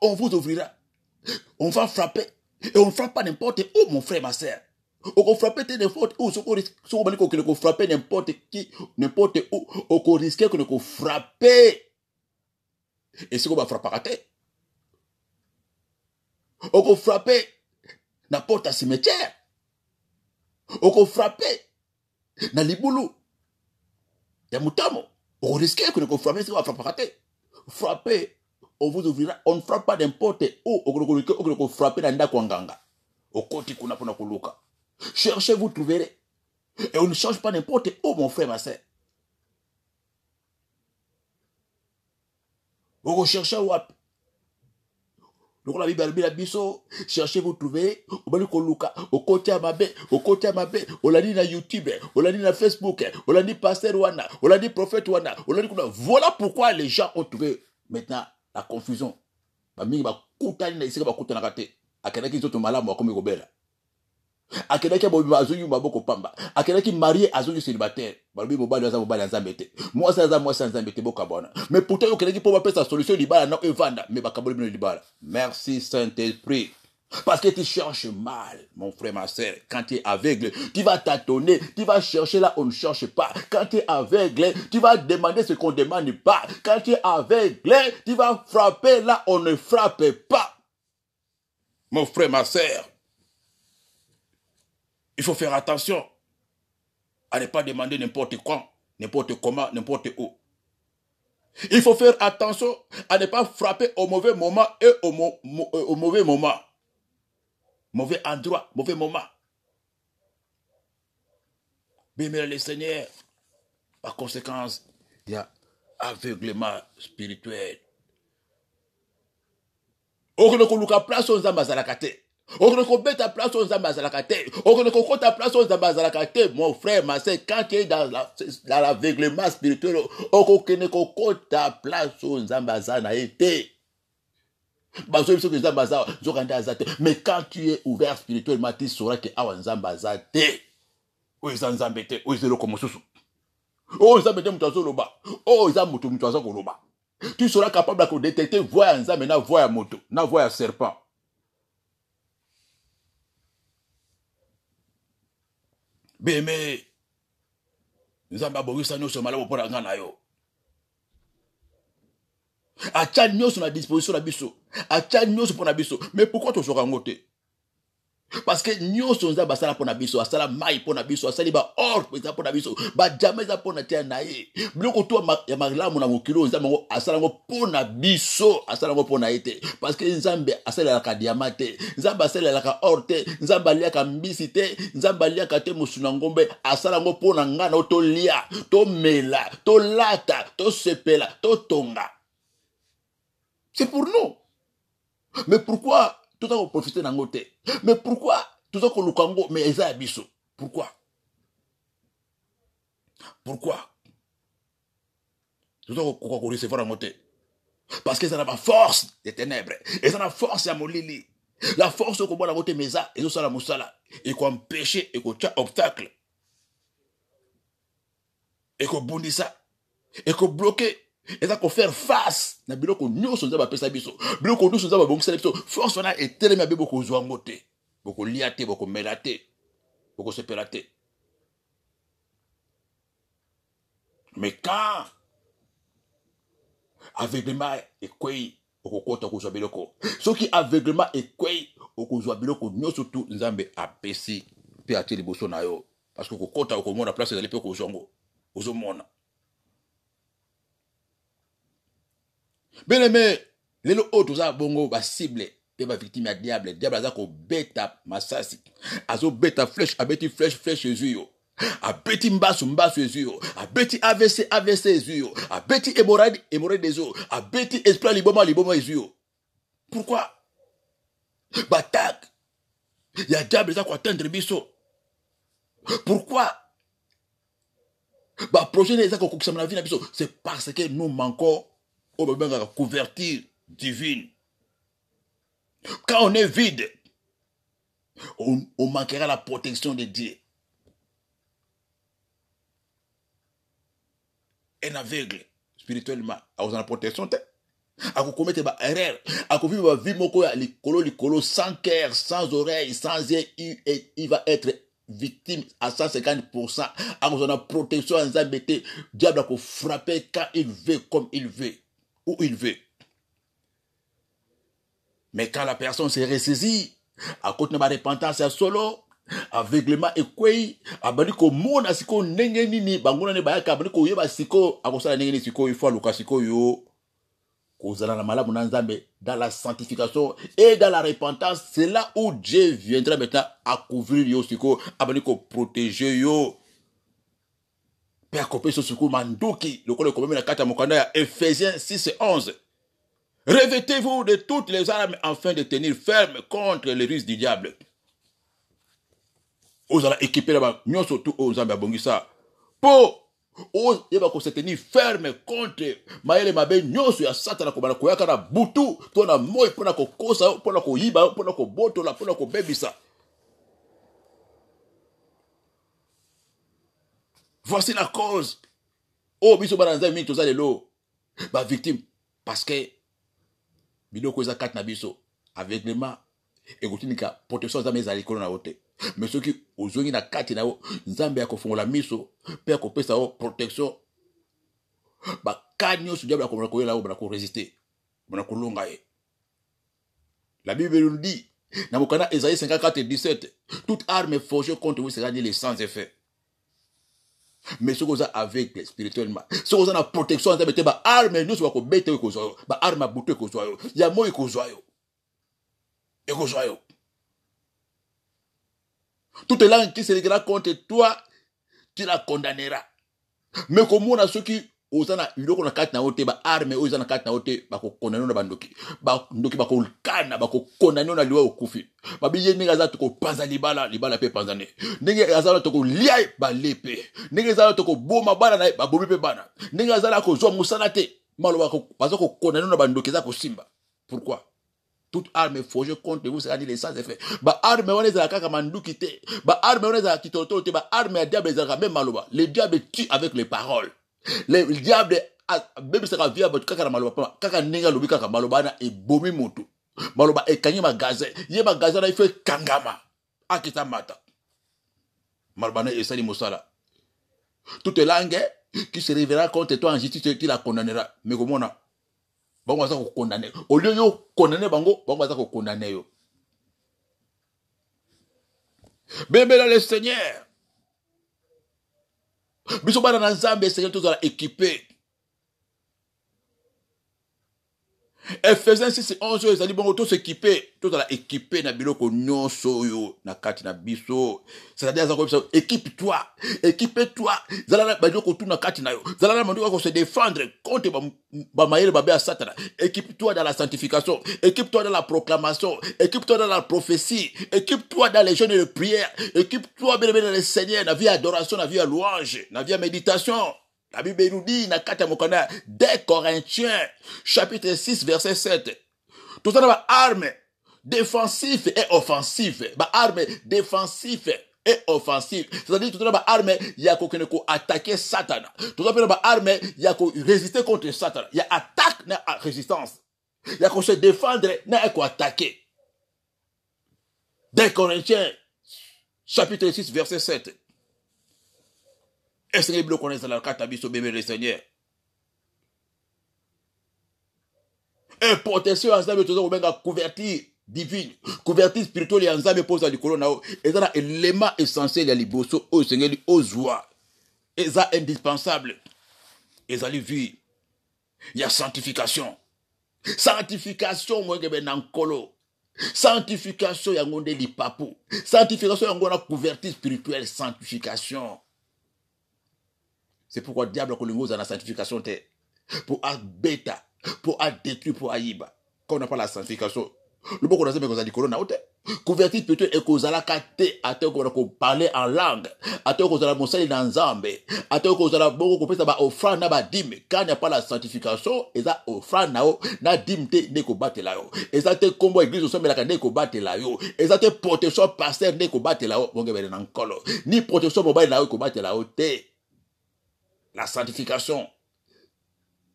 on vous ouvrira. On va frapper. Et on ne frappe pas n'importe où, mon frère, ma soeur. On va frapper n'importe où. Si on va frapper n'importe qui, n'importe où, on risque de frapper. Et si on va frapper à terre, on va frapper n'importe un cimetière. On va frapper dans l'Iboulou. Il y a Moutamo. On risque de frapper si on va frapper à terre. Frapper, on vous ouvrira. On ne frappe pas n'importe où. On va frapper dans Ndakwanganga. Au côté qu'on a pour Luka. Cherchez, vous trouverez. Et on ne change pas n'importe où, mon frère, ma soeur. On recherche où? Donc la Bible a dit cherchez, vous trouverez. Au côté à Mabé, on l'a dit dans YouTube, on l'a dit dans Facebook, on l'a dit pasteur Wana, on l'a dit prophète Wana, on l'a dit. Voilà pourquoi les gens ont trouvé maintenant la confusion. Akenaki zoto malamu akomi kobela. Akenaki azongi maboko pamba. Akenaki marié azongi célibataire. Balobi mobali aza mobali nzambete. Moi ça nzambete boka bona. Mais pourtant yo kenaki po ba pesa solution libala na evanda mais bakaboli bino libala. Merci Saint-Esprit. Parce que tu cherches mal, mon frère, ma soeur. Quand tu es aveugle, tu vas tâtonner, tu vas chercher là où on ne cherche pas. Quand tu es aveugle, tu vas demander ce qu'on ne demande pas. Quand tu es aveugle, tu vas frapper là où on ne frappe pas. Mon frère, ma soeur, il faut faire attention à ne pas demander n'importe quand, n'importe comment, n'importe où. Il faut faire attention à ne pas frapper au mauvais moment et au mauvais moment. Mauvais endroit, mauvais moment. Bien, le Seigneur, par conséquence, il y a aveuglement spirituel. Okonoko luka place aux ambazalakate. Okonoko beta place aux ambazalakate. Okonoko kota place aux ambazalakate. Mon frère, ma soeur, quand tu es dans l'aveuglement spirituel, okonoko kota place aux ambazalakate. Mais quand tu es ouvert spirituellement, tu sauras que awanzambazate. Où est Zanzambete? Où est le Komosusu? Oh, Zambete Mutazoloba. Oh, Zamutu Mutazoloba. Tu seras capable de détecter voix en Zambé, na voix à moto, na voix à serpent. Bien, mais Zamba Borisa nous sommes là pour la ganayo. Acha nyos na disposition na biso. Acha nyos pour na biso. Mais pourquoi tu seras ngoté? Parce que nyos nza basala pour na biso, asala mai pour na biso, asali ba or pour na biso, ba jamais za pour na tia na ye. Biloko to ya malamu na mokilo nza mango asala ngo pour na biso, asala ngo pour na ete. Parce que nzambe asala la ka diamante, nzambe asala la ka or te, nzambe lia ka mbisi te, nzambe lia ka te musuna ngombe, asala ngo pour na ngana to lia, to mela, to lata, to sepela, to tonga. C'est pour nous. Mais pourquoi tout ça profiter d'un côté? Mais pourquoi tout ça qu'on le Congo mais ils abisso? Pourquoi? Pourquoi? Tout ça qu'on recevoir d'un côté? Parce que ça n'a pas force des ténèbres. Et ça n'a force à molili. La force qu'on voit d'un côté mais ça, et ça la moussala. Et qu'on empêcher et qu'on tient obstacle. Et qu'on bondit ça. Et qu'on bloquer. Et ça qu'on faire face na biloko nyonso nzaba pesa biso biloko nyonso nzaba bongisa biso force on a etelemi abe boko zwango te boko liate boko melate boko sepelate. Mais quand aveuglement ekwei okokota kozwa biloko soki aveuglement ekwei okozwa biloko nyonso tu nzambe apesi pe atie liboso na yo parce que okokota okomona place ezali pe kozwango ozomona. Bien aimé, les autres bongo ba cible et ba victime à diable aza ko beta masasi azo beta flèche abeti flèche Jésus abeti mbasu Jésus abeti AVC Jésus abeti hémorroïde des eaux abeti esprit liboma Jésus. Pourquoi batak ya diable za ko atteindre biso? Pourquoi Bah, projet c'est parce que nous manquons la couverture divine. Quand on est vide, on manquera la protection de Dieu. Un aveugle, spirituellement, on a la protection. On commettre des erreurs. On vivre vie likolo sans cœur, sans oreille, sans yeux, il va être victime à 150%. On a la protection en Zambété. Diable a frapper quand il veut, comme il veut, où il veut. Mais quand la personne se ressaisit, à côté de ma repentance à solo, aveuglement et quoi, abali ko mona siko nenge nini banguna ne bayaka abali ko yeba siko akosala nenge ni siko il faut luka siko yo kozala na malamu na Nzambe dans la sanctification et dans la repentance. C'est là où Dieu viendra maintenant à couvrir yo siko abali ko protéger yo père kopé so siko mandoki le ko le komeme na kata mokanda ya Ephésiens 6:11. Revêtez-vous de toutes les armes afin de tenir ferme contre les ruses du diable. Vous allez équiper là-bas, nous surtout aux Zambia Bongisa. Pour il va se tenir ferme contre Maël Mabé, nous sur Satan, comme la Koyaka, Boutou, pour la moi, pour la Kokosa, pour la Koyiba, pour la Koboto, pour la Kobebisa. Voici la cause. Oh, Bissou Baranza, mis tout ça de l'eau. Bah, victime. Parce que, Biloko Zakat Nabiso, aveuglement, et Goutinika, protection Zamé Zalikolo na Ote. Mais ceux qui ont joué na kati na o Nzambe ya kofongola miso pe ko pesa o protection ba kanyo su diable ko na ko yela o ba ko résister ba ko longa e. La Bible nous dit dans Mokana Esaïe 54:17 toute arme forgée contre vous sera nulles sans effet. Mais ce que vous avec spirituellement ce que vous na protection Nzambe te ba arme nous ba ko bete ko zo ba arme buto ko zo yo ya moyi ko zo yo e ko zo yo. Toute langue qui se lèvera contre toi, tu la condamneras. Mais comme on a ceux qui osent na iloko na kati na ote ba arme osent na kati na ote ba ko condamner na bandoki ba ndoki ba ko kana ba ko condamner na liwa okufi ba biye ninga za to ko panza libala pe panzane ninga azala to ko liai ba lepe ninga azala to ko boma bana na ba bomi pe bana ninga azala ko zo musana te malo ba ko ba ko condamner na bandoki za ko simba. Pourquoi? Toute arme forgée contre vous sera nulles sans effet. Ba arme on est à kaka manduki te. Ba arme on est à kitoto te. Ba arme à diable ezaka même maloba. Le diable tue avec les paroles. Le diable même sera via votre kaka maloba. Kaka ninga lobi kaka maloba na e bomi moto. Maloba e kanyi magasin. Ye magasin na il fait kangama. Akita mata. Maloba na esali mosala. Toute langue qui se révélera contre toi en justice tu la condamneras. Mais comment on bango baza ko condamner au lieu yo condamner bango baza ko condamner yo. Bébé dans le Seigneur biso bana na Nzambe Seigneur tous à équipé. Ephésiens 6:11 ezali bongo tous équipés tous à équipé na biloko nyonso yo na kati na biso. C'est-à-dire équipe-toi zala ba biloko tout na kati na yo zala na ko se défendre contre ba maïle babé à Satan. Équipe-toi dans la sanctification, équipe-toi dans la proclamation, équipe-toi dans la prophétie, équipe-toi dans les jeûnes et les prières, équipe-toi bien dans le Seigneur, na vie adoration, na vie louange, na vie méditation. La Bible nous dit, dans 2 Corinthiens, chapitre 6, verset 7. Tout ça, c'est arme défensif et offensif. Arme défensif et offensif. C'est-à-dire, tout ça, c'est arme, il y a qu'on attaquer Satan. Tout ça, c'est arme, il y a qu'on résister contre Satan. Il y a attaque, il y a résistance. Il y a qu'on se défendre, il y a qu'on attaquer. 2 Corinthiens, chapitre 6, verset 7. Est-ce que vous connaissez la carte à biso bébé le Seigneur? Et protection ensemble, tout ça, couverture divine, couverture spirituelle et ensemble, pose à l'école, et ça, c'est l'élément essentiel à l'iboso, au Seigneur, aux joies. Et ça, indispensable. Et ça, vie. Il y a sanctification. Sanctification, moi, je vais en colo. Sanctification, il y a un délit papou. Sanctification, il y a une couverture spirituelle, sanctification. C'est pourquoi le diable a connu dans la sanctification pour bêta, pour détruire, pour aïba. Quand on n'a pas la sanctification, le bon qu'on a dit qu'on a dit qu'on a Convertir plutôt et kozalaka te ate ko parler en langue ate kozala mosali na nzambe ate kozala bongo kopesa ba offrande na ba dîme quand il n'y a pas la sanctification eza offrande na dîme te ne ko batela yo eza te kombo église osombelaka ne ko batela yo eza te protection pasteur ne ko batela yo bonge bele na nkolo ni protection mobile na yo ko batela yo te la sanctification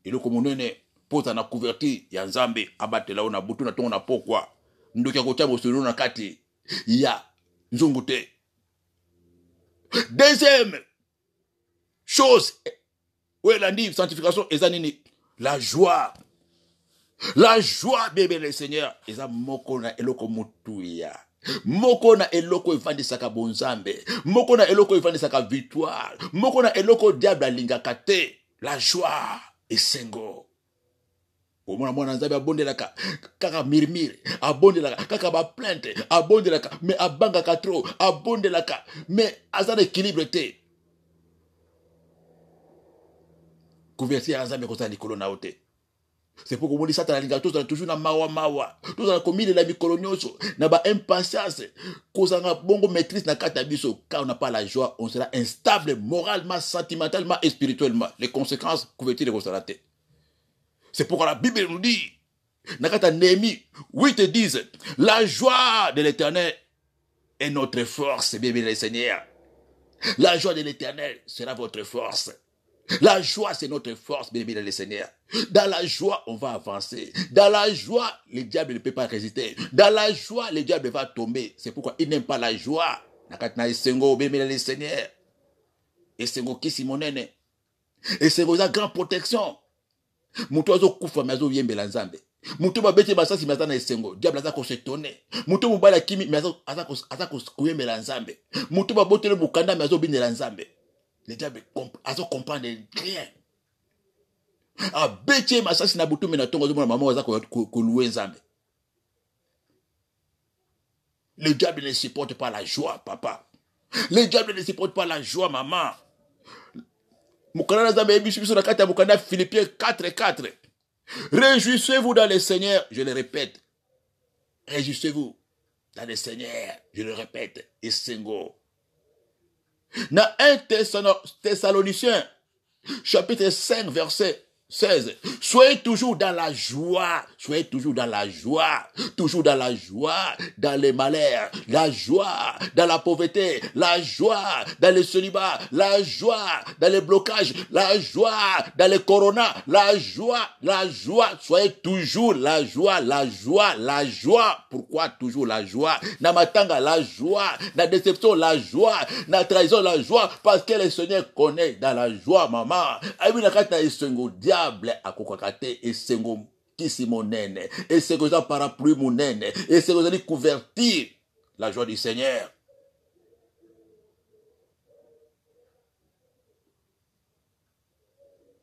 eloko monene pota na convertir ya nzambe abatela yo na butu na tongo na pokwa ndoki ya kotia bosolo na kati ya nzungu te. Deuxième chose où elle a dit sanctification eza nini la joie bébé le Seigneur eza moko na eloko mutuya moko na eloko evandisaka bonzambe moko na eloko evandisaka victoire moko na eloko diable alingaka te la joie esengo omona mwana nzambe abondelaka kaka mirmire abondelaka kaka ba plainte abondelaka mais abangaka trop abondelaka mais aza na équilibre te convertir ya nzambe kozala likolo na yo te. C'est pour que Satan alinga toujours na mawa tous na komile la mikolo nyonso na ba impatience kozanga bongo maîtrise na kata biso quand on n'a pas la joie on sera instable moralement sentimentalement et spirituellement les conséquences couverture de constater. C'est pourquoi la Bible nous dit na kata Néhémie 8:10 la joie de l'Éternel est notre force bien le Seigneur. La joie de l'Éternel sera votre force. La joie, c'est notre force, bien le Seigneur. Dans la joie, on va avancer. Dans la joie, le diable ne peut pas résister. Dans la joie, le diable va tomber. C'est pourquoi il n'aime pas la joie. Nakatna esengo, bien le Seigneur. Esengo kisi monene. Esengo za grande protection. Mutu azo kufa mazo yembe la nzambe. Mutu ba bete basasi mazana esengo. Diable aza ko se tonner. Mutu mubala kimi mazo aza ko kuyembe la nzambe. Mutu ba botele mukanda mazo bine la nzambe. Le diable a comprendre rien. A bêché ma sasi na butu mena tongo zo maman waza ko louer nzambe. Le diable ne supporte pas la joie, papa. Le diable ne supporte pas la joie, maman. Mukana nzambe ebisu na kata mukana Philippiens 4:4. Réjouissez-vous dans le Seigneur, je le répète. Réjouissez-vous dans le Seigneur, je le répète. Esengo. Dans 1 Thessaloniciens, chapitre 5, verset 16. Soyez toujours dans la joie. Soyez toujours dans la joie. Toujours dans la joie, dans les malheurs. La joie, dans la pauvreté. La joie, dans le célibat. La joie, dans les blocages. La joie, dans les coronas. La joie, la joie. Soyez toujours la joie, la joie, la joie. Pourquoi toujours la joie? Na matanga, la joie. Na déception, la joie. Na trahison, la joie. Parce que le Seigneur connaît dans la joie, maman. Aïe, nakata esengo diable akokakate esengo kisi monene esengo za parapluie monene esengo za couverture la joie du Seigneur.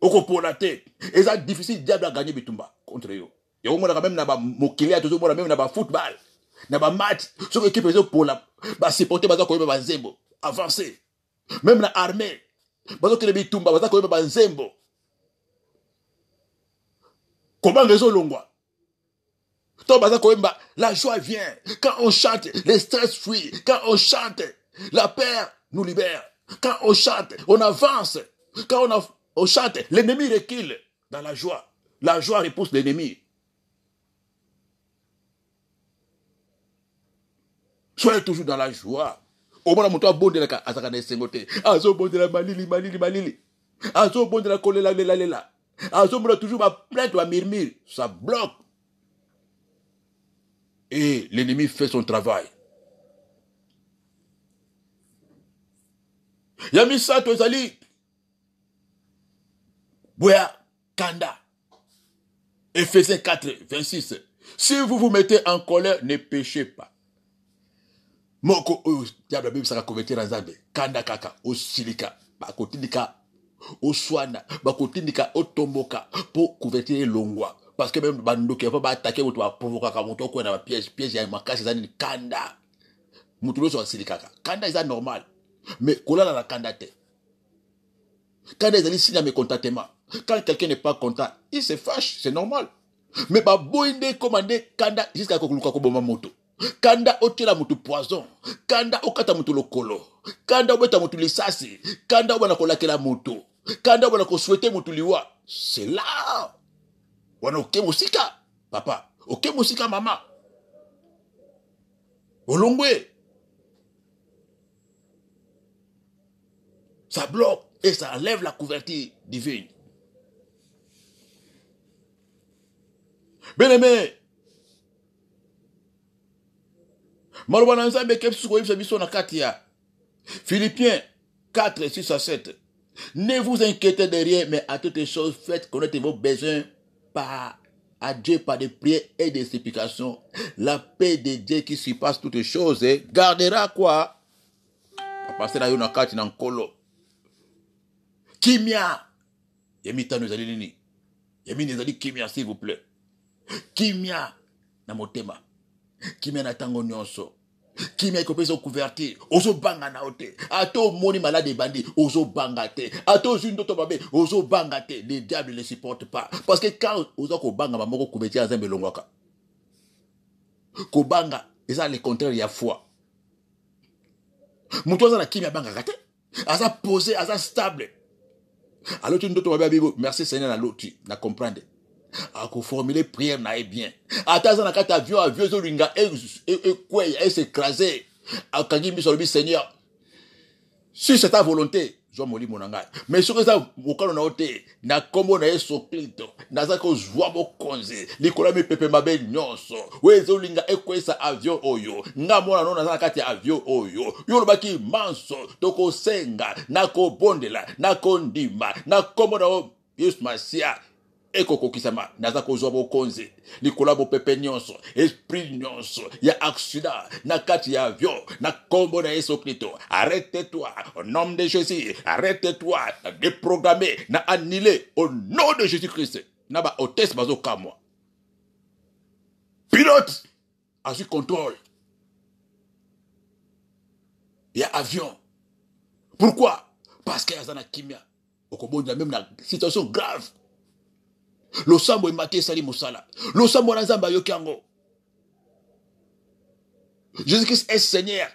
Okopona te eza difficile diable a gagner bitumba contre yo. Yo mona même na ba mokili ya toujours mona même na ba football na ba match sur équipe ezo pola ba supporter baza ko ba nzembo avancer même na armée bazo kele bitumba baza ko ba nzembo. Comment résoudre l'ongwa? La joie vient. Quand on chante, le stress fuit. Quand on chante, la paix nous libère. Quand on chante, on avance. Quand on chante, l'ennemi recule dans la joie. La joie repousse l'ennemi. Soyez toujours dans la joie. Au moins, mon toit bon de la azakane sengote. Azo bon de la malili. Azo bon de la kolela. Azombre toujours ma plainte ou ma murmure, ça bloque. Et l'ennemi fait son travail. Yami Sato Zali. Boya Kanda. Ephésiens 4:26. Si vous vous mettez en colère, ne péchez pas. Moko diable Bible sera convertir en Zambé. Kanda kaka osilika bakotindika oswana bakotindika otomboka pour convertir longwa parce que même bandoki va attaquer ou va provoquer comme to ko na piège ya makasi zani kanda mutulo so osilika kanda est normal mais kolala la kanda te kanda ezali signe de mécontentement. Quand quelqu'un n'est pas content il se fâche, c'est normal mais ba boinde commander kanda jusqu'à kokuluka ko bomba moto kanda otela mutu poison, kanda okata mutu lokolo, kanda obeta mutu lisasi, kanda obana kolakela mutu, kanda obana koswete mutu liwa. C'est là. Wana oke musika, papa, oke musika mama. Olongwe. Ça bloque et ça enlève la couverture divine. Bien-aimé, Philippiens 4, 6 à 7. Ne vous inquiétez de rien, mais à toutes les choses, faites connaître vos besoins à Dieu par des prières et des supplications. La paix de Dieu qui surpasse toutes les choses gardera quoi? Passer là, na kati na nkolo. Kimia. Yemita nous allons nini. Yemi nous allons kimia, s'il vous plaît. Kimia na motema. Kimia na tango nyonso. Kimia iko pesa couverture. Ozo banga na ote. Ato moni malade bandi. Ozo banga te. Ato zindo to babe. Ozo banga te. Les diables ne supportent pas. Parce que quand ozo ko banga mamoko couverture azembe longwaka. Ko banga. Et ça le contraire il y a foi. Mutoza na kimia banga kate. Asa posé, asa stable. Alors tu ndoto babe bibo. Merci Seigneur na loti. Na comprendre. A formuler prière na bien. Ataza na kata avion zo ringa et s'écraser. A kangi mi solobi Seigneur. Si c'est ta volonté, je moli monanga. Mais ce que ça mokalo na ote na kombo na yeso Kristo. Na za ko zwa bo konze. Likola mi pepe mabe nyonso. We zo ringa ekwesa avion oyo. Nga mona no na za kati avion oyo. Yo baki manso toko senga na ko bondela na ko ndima na kombo na Yesu Masia. Eko kokisama naza kozwa bokonze likola bo pepe nyonso esprit nyonso ya accident na kati ya avion na kombo na Yesu Kristo. Arrête-toi au nom de Jésus, arrête-toi na déprogrammer na annuler au nom de Jésus-Christ. Na ba hôtesse bazo kamwa pilote a su contrôle ya avion. Pourquoi? Parce qu'il y a na kimia okobonja même na situation grave. Lo sambo emate sali mosala. Lo sambo na zamba yokiango. Jésus-Christ est Seigneur.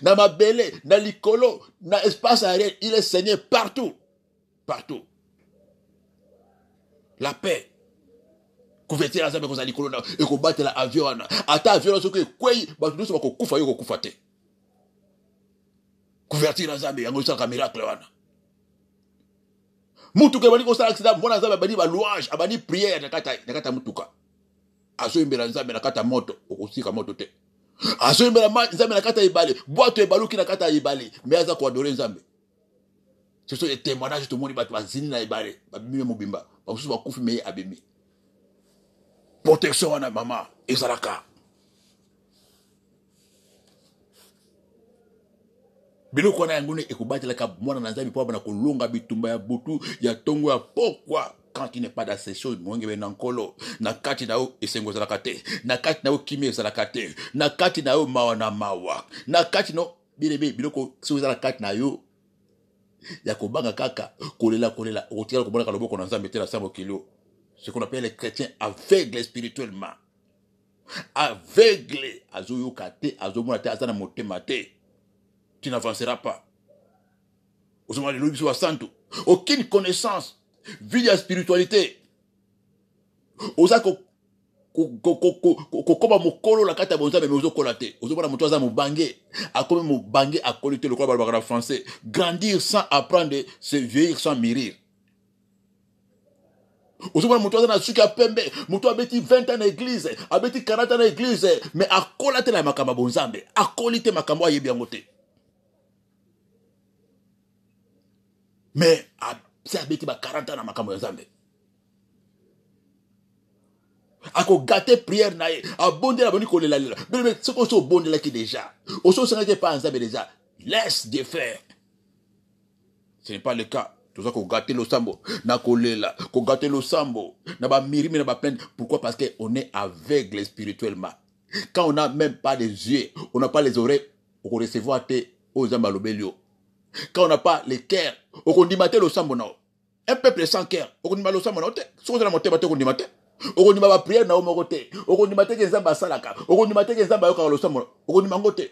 Na mabele, na likolo, na espace aérien, il est Seigneur partout. Partout. La paix. Couverture la zamba koza likolo na eko battre la avion na. Ata avion na soki kwei, ba tunuso bako kufa yo ko kufa te. Couverture la zamba yango sala miracle wana. Mutuka bani ko sala accident mona nzambe bani ba louange abani prière na kata mutuka aso imbela nzambe na kata moto okosika moto te aso imbela nzambe na kata ibale boato ebaluki na kata ibale mais aza ko adorer nzambe. Ce sont des témoignages tout le monde ba bazini na ibale ba bimi mobimba ba kusu ba kufi meye abimi protection wana mama ezalaka biloko na yango ekobatela mwana na nzambe po bana kolonga bitumba ya butu ya tongo ya pokwa. Quand il n'est pas dans ces choses mwenge be nankolo na kati na o esengo zalaka te na kati na o kimi ezalaka te na kati na o mawa na mawa na kati no bilebe biloko so zala kati na yo ya kobanga kaka kolela otikala kobona ka loboko na nzambe te na sambo kilo. Ce qu'on appelle les chrétiens aveugles spirituellement. Aveugles azoyo kate azomona te azana motema te. Tu n'avanceras pas. Aucune connaissance, vie de la spiritualité. Oza ko koba mokolo la kata bonza mais ozo kolate. Ozo bona moto aza mobange, akome mobange akolite le quoi en français. Grandir sans apprendre, se vieillir sans mûrir. Ozo bona moto aza na suka pembe, moto abeti 20 ans l'église, abeti 40 ans l'église, mais akolate la makamba bonzambe, akolite makambo ayebi yangote. Mais c'est abeti ba 40 ans na makambo ya Nzambe. Ako gâter prière na ye, abonde la boni kolela lela. Mais ce qu'on so bonde là qui déjà. Au so sanga pas Nzambe déjà. Laisse de faire. Ce n'est pas le cas. Tout ça ko gâter le sambo, na kolela, ko gâter le sambo, na ba mirimi na ba plainte. Pourquoi? Parce que on est aveugle spirituellement. Quand on n'a même pas les yeux, on n'a pas les oreilles, on peut recevoir te aux Zambalobelio. Quand on n'a pas les cœurs, on dit mater le sambo. Un peuple sans cœur, on dit mater le sambo. Si on a monté, on dit mater. okondima ba prière na o moko te okondima te ke nzambe asalaka okondima te ke nzambe ayokaka losambo okondima ngo te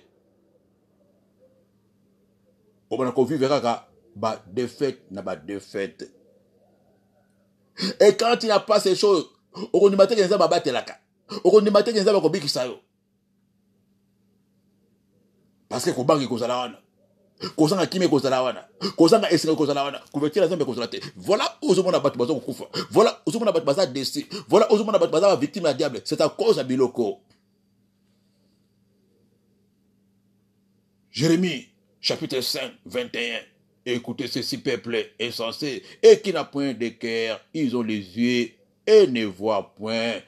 obana kovivre kaka ba défaite na ba défaite et quand il n'y a pas ces choses okondima te ke nzambe abatelaka okondima te ke nzambe akobikisa yo parce que kobangi kozala wana kozanga kimi kozala wana kozanga esengo kozala wana couverture nzambe kozala te voilà ozomona bato bazo kokufa voilà ozomona bato baza déçu voilà ozomona bato baza victime ya diable c'est à cause ya biloko. Jérémie chapitre 5 21. Écoutez ceci peuple insensé et qui n'a point de cœur, ils ont les yeux et ne voient point,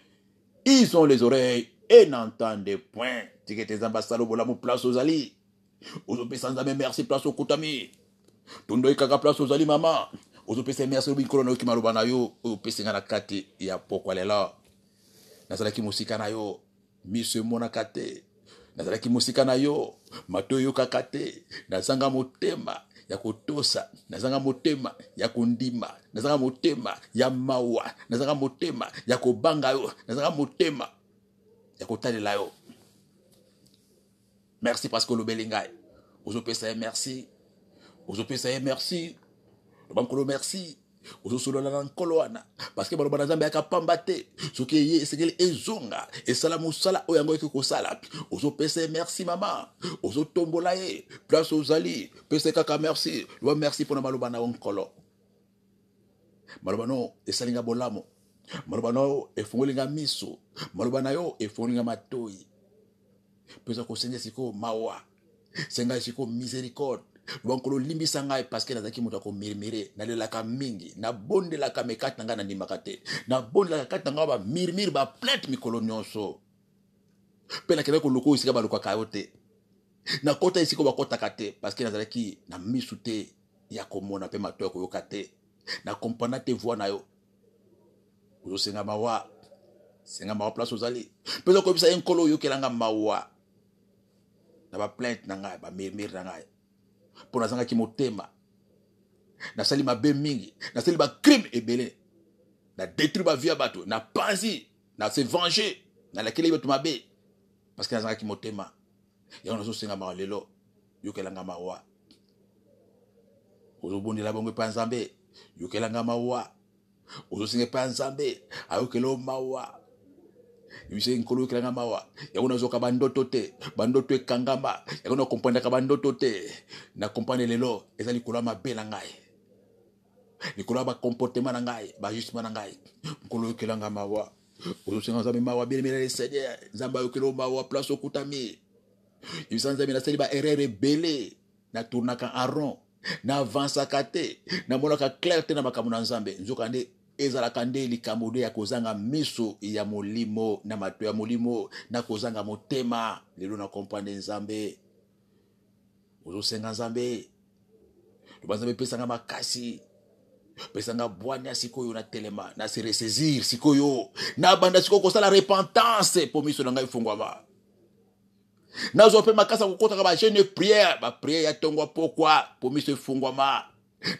ils ont les oreilles et n'entendent point. Tikete zambasalo bola mo place aux ali. Ozopesa nzambe merci place au kutami. Tondo ikaka place aux ali mama. Ozopesa merci obi kolono ki maloba na yo, ozopesa ngana kati ya pokwa lela. Nazalaki musika na yo, mise mona kate. Nazalaki musika na yo, matoyo kakate. Nazanga motema ya kotosa, nazanga motema ya kundima, nazanga motema ya mawa, nazanga motema ya kobanga yo, nazanga motema ya kotalela yo. Merci parce que le belingai. Ozopesa merci. Ozopesa merci. Bankolo merci. Ozosolola na nkolo wana parce que baloba na Nzambe akapamba te soki ye esengeli ezonga esala mosala oyo yango eki kosala ozopesa merci mama ozotombola ye place ozali pesa kaka merci loba merci mpona maloba na nkolo maloba no esalinga bolamo maloba no efungolinga miso maloba na yo efungolinga matoi pesa kosenga siko mawa senga siko miséricorde Bankolo limbisa ngai parce que nazaki moto ko mirmire na lelaka mingi na bonde la kamekata nga na ndimakate na bonde la kata nga ba mirmire ba plainte mikolo nyonso pela kele ko loko isika ba loko kayote na kota isiko ba kota kate parce que nazaki na misute ya komona pe mato ko yokate na kompana te voix na yo ozo senga mawa place ozali pesa ko bisa enkolo yo kelanga mawa na ba plainte na ngai ba mirmire na ngai pour nazanga ki motema na sali mabe mingi na sali ba crime ebele na détruire ba vie bato na panzi na se venger na la kele bato mabe parce que nazanga ki motema ya on azosenga ma lelo yokelanga mawa ozobondela bongo pa Nzambe yokelanga mawa ozosenga pa Nzambe ayokelo mawa yuse nkolo kelanga mawa yakona zoka bandoto te bandoto ekangama yakona comprendre ka bandoto te na comprendre lelo ezali kola mabela ngai nikola ba comportement na ngai ba justement na ngai nkolo kelanga mawa ozosenga Nzambe mawa bien le Seigneur Nzamba yokelo mawa place okutami yuse Nzambe na seli ba erreur belé na tournaka en rond na avançaka te na monaka clarté na makambo na Nzambe nzokande ezala kande likambo ya kozanga miso ya molimo na mato ya molimo na kozanga motema lelo na comprendre Nzambe ozosenga Nzambe Nzambe pesanga makasi pesanga bwana sikoyo na telema na se ressaisir sikoyo na banda sikoyo kosala repentance po miso na ngai fungwama na zo pe makasa kokota ba jeune prière ba prière ya tongwa pokwa po miso fungwama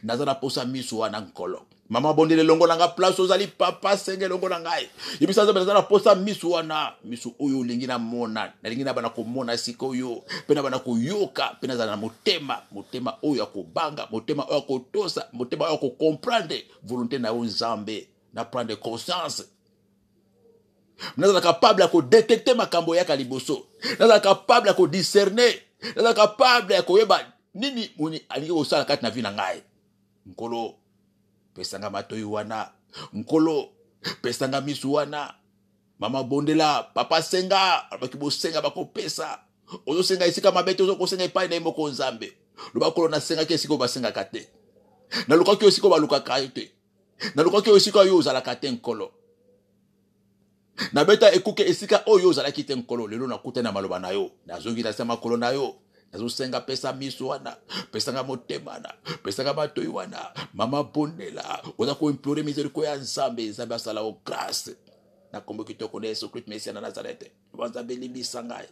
nazana posa miso wana nkolo mama bondele longo nanga place ozali papa senge longo ngai yebisa Nzambe nazana posa miso wana miso oyo lingi na mona na lingi na bana ko mona sikoyo pe na bana ko yoka pe na zana motema oyo ya kobanga motema oyo ya kotosa motema oyo ya ko comprendre volonté na Nzambe na prendre conscience nazala capable ya ko détecter makambo ya kaliboso nazala capable ya ko discerner nazala capable ya ko yeba nini muni alingi osala kati na vie na ngai nkolo pesanga matoi wana nkolo pesanga misu wana mama bondela papa senga abaki senga bakopesa ozo senga isika mabete ozo kosenga epai na moko Nzambe loba kolo na senga ke siko basenga kate na luka ki osiko baluka kaite na luka ki osiko yo ozala kate nkolo na beta ekuke esika oyo ozala kite nkolo lelo na kuta na maloba na yo nazongi na sema kolo na yo nazosenga pesa miso wana pesanga motema na pesanga matoi wana mama bondela oza ko implorer miséricorde ya Nzambe Nzambe asala o grâce na kombo kitoko na Yesu Christ Messia na Nazareth Nzambe limbisa ngai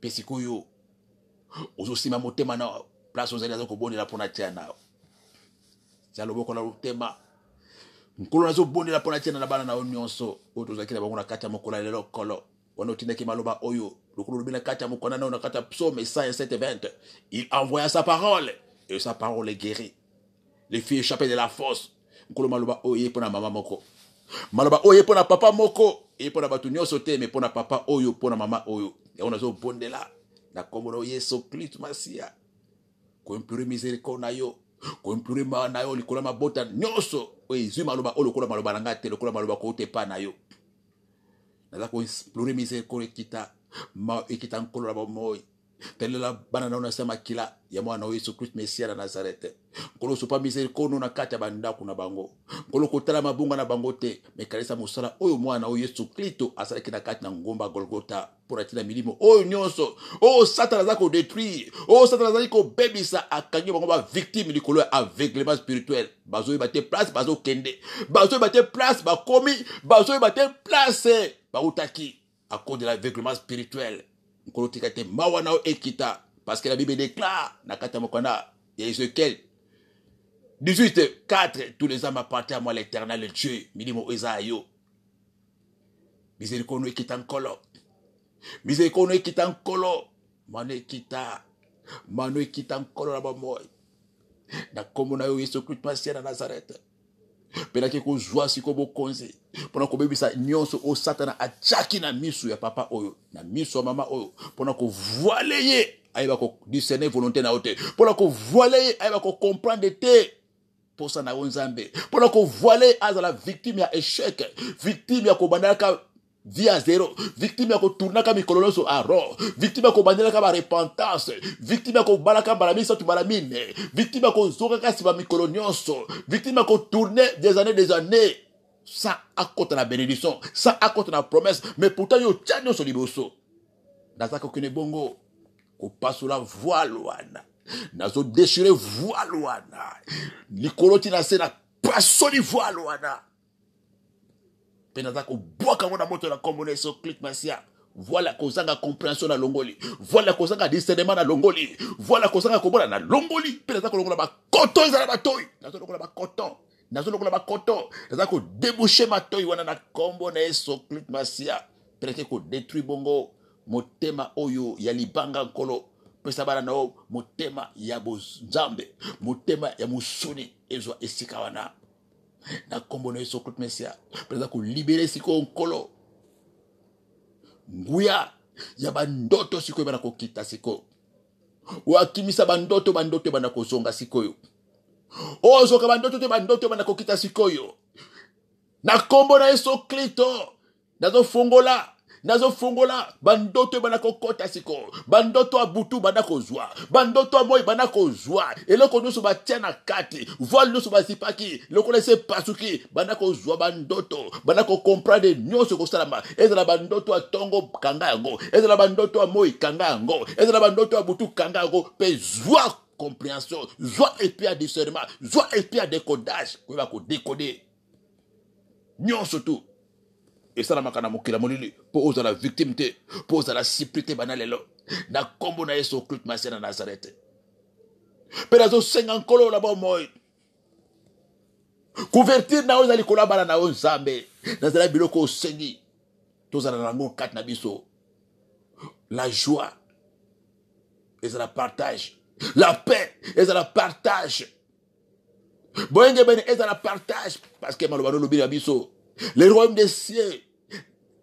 pesikoyo ozosima motema na place ozali azo kobondela pona tia na ya loboko na motema nkolo nazo bondela pona tiana na bana na nyonso o tozaki na bango na kati ya mokolo lelo kolo wana otindaki maloba oyo lokolo lobina kati ya mokona na kati ya psaume 107:20 il envoya sa parole et sa parole guérit les filles échappées de la fosse nkolo maloba oyo pona mama moko maloba oyo pona papa moko et pona batu nyonso te mais pona papa oyo pona mama oyo et on azo bondela na kombo na Yesu Kristo Masia ko implore miséricorde na yo ko implore na yo likola mabota nyonso oyo zui maloba oyo lokola maloba na ngate lokola maloba ko te pa na yo na ko implore miséricorde ekita nkolo la bomoi telela bana na unasema kila ya mwana wa Yesu Kristo Mesia na Nazareth nkolo sopa miséricorde na kati ya bandako na bango nkolo kotala mabunga na bango te mekalisa musala oyo mwana wa Yesu Kristo asalaki na kati na ngomba Golgotha pour atina milimo oyo nyonso oyo satana za ko détruire oyo satana za ko bebisa akangi bango ba victime likolo ya aveuglement spirituel bazo bate place bazo kende bazo bate place bakomi bazo bate place bautaki à cause de l'aveuglement spirituel nkolo tikate mawa na ekita parce que la Bible déclare na kata mokona ya Ezekiel 18:4 tous les hommes appartiennent à moi l'Éternel Dieu milimo ezayo miséricorde ekita nkolo miséricorde ekita nkolo mano ekita nkolo na bamoy na kombo na yo Yesu Kristo Masia na Nazareth pena ke kozwa siko bokonzi pona kobebisa nyonso o satana achaki na misu ya papa oyo na misu ya mama oyo pona ko voile ye ayeba ko discerner volonté na ote pona ko voile ye ayeba ko comprendre te posa na Nzambe pona ko voile azala victime ya échec victime ya kobandaka via zéro victime ya kotournaka mikolo nyonso aro victime ya kobandelaka ba repentance victime ya kobalaka balamisa tu balamine victime ya kozokaka siba mikolo nyonso victime ya kotourner des années ça akota na bénédiction ça akota na promesse mais pourtant yo tia nyonso liboso nazaka kokene bongo kopasula voile wana nazo déchirer voile wana likolo tina se na pasoli voile wana penazako boka mona moto na kombo na Yesu Kristo Masia voilà kozanga compréhension na longoli voilà kozanga discernement na longoli voilà kozanga komona na longoli penazako longola ba coton za ba toy nazo longola ba coton nazo longola ba coton nazako déboucher ma toy wana na kombo na Yesu Kristo Masia penake ko détruire bongo motema oyo ya libanga nkolo pesa bana na motema ya bozambe motema ya musuni ezwa esika wana na kombo na Yesu Kristo Mesia pesa ko libérer siko nkolo nguya ya bandoto siko bana ko kita siko wakimisa bandoto bana ko zonga siko yo ozo ka bandoto bana ko kita siko yo na kombo na Yesu Kristo nazo fungola bandoto bana ko kota siko bandoto abutu bana ko zwa bandoto moyi bana ko zwa eloko nyonso batia na kati voile nyonso bazipaki eloko lese pasuki bana ko zwa bandoto bana ko comprendre nyonso ko salama ezala bandoto atongo kanga yango ezala bandoto moyi kanga yango ezala bandoto abutu kanga yango pe zwa compréhension zwa esprit à discernement zwa esprit à décodage ko ba ko décoder nyonso tout et ça na makana mokila molili po oza la victime te po oza la cyprité banalelo na kombo na Yesu Kristo Masia na Nazareth pela zo senga nkolo la bomoy couverture na oza likola bana na Nzambe na zala biloko osengi toza na rango kat na biso la joie et la partage la paix et la partage boyenge bene et la partage parce que malobano lobi na biso le royaume des cieux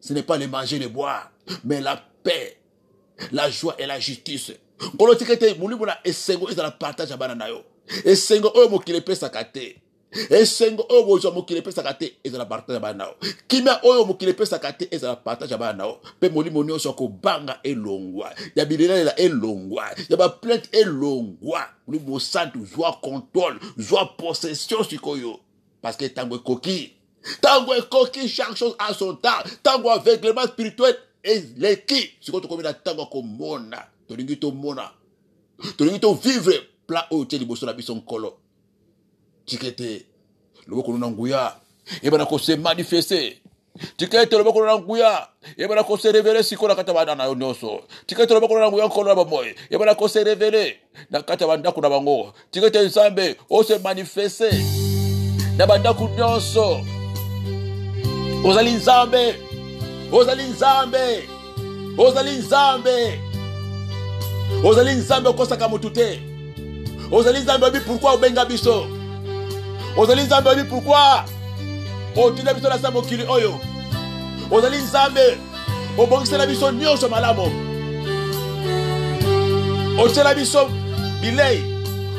ce n'est pas le manger, le boire, mais la paix, la joie et la justice. Kolo tikete mulimu na esengo ezala partage abana na yo. Esengo oyo mokile pesa kate. Esengo oyo bozo mokile pesa kate ezala partage abana na yo. Kimia oyo mokile pesa kate ezala partage abana na yo. Pe mulimu nyonso ko banga elongwa. Ya bilela elongwa. Ya ba plainte elongwa. Mulimu santu joie contrôle, joie possession sikoyo. Parce que tango koki tango ekoki chaque chose à son temps tango aveuglement spirituel et leki siko to komina tango ko mona to lingi to vivre pla o te liboso na biso nkolo tikete loboko na nguya e bana ko se manifester tikete loboko na nguya e bana ko se révéler siko na kata bana na nyonso tikete loboko na nguya nkolo ba moy e bana ko se révéler na kata banda kuna bango tikete Nzambe o se manifester na bandako nyonso. Ozali nzambe, ozali nzambe, ozali nzambe, ozali nzambe okosaka mutu te. Ozali nzambe obi pourquoi obenga biso. Ozali nzambe obi pourquoi otinda biso na sa mokili oyo. Ozali nzambe obongisela biso nyonso malamu. Otela biso bilei,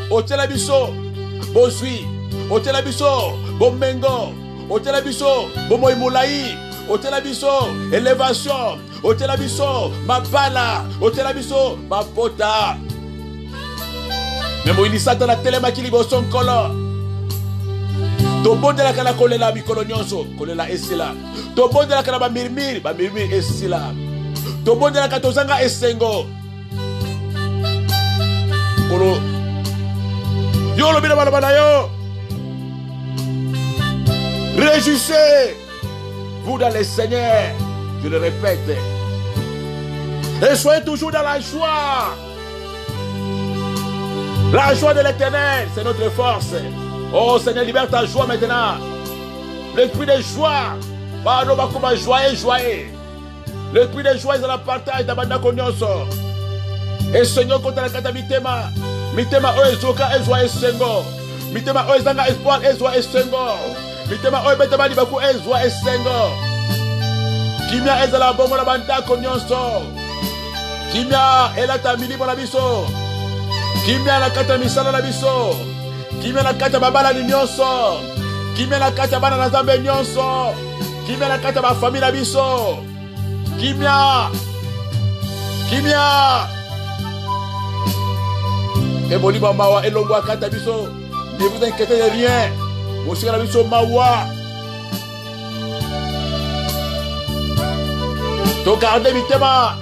otela biso bozwi, otela biso bomengo, otela biso bomoi mulai, otela biso elevation, otela biso mabala, otela biso mapota. Memo ini satana telemaki liboso nkolo. Tobondelaka na kolela mikolo nyonso, kolela esila. Tobondelaka na bamirmiri, bamirmiri esila. Tobondelaka tozanga esengo. Kolo yo lobi na balabala yo. Réjouissez vous dans le Seigneur. Je le répète. Et soyez toujours dans la joie. La joie de l'Éternel, c'est notre force. Oh Seigneur, libère ta joie maintenant. L'esprit de joie. Pardon, comme joyeux, joyeux. L'esprit de joie, c'est la partage d'abandon konyoso. Et Seigneur, contre la kata mitema. Mitema o ezoka ezwa esengo. Mitema o ezanga espoir ezwa esengo. Mitema o betema libaku ezwa esengo. Kimia ezala bongo na banda konyoso. Kimia elata milimo na biso. Kimia na kata misala na biso. Kimia na kata babala ni nyonso. Kimia na kata bana na zambe nyonso. Kimia na kata ba famille na biso. Kimia. Kimia. Et bon, mawa et l'omwa kata biso. Ne vous inquiétez de rien. Monsieur la biso mawa. To garde mitema.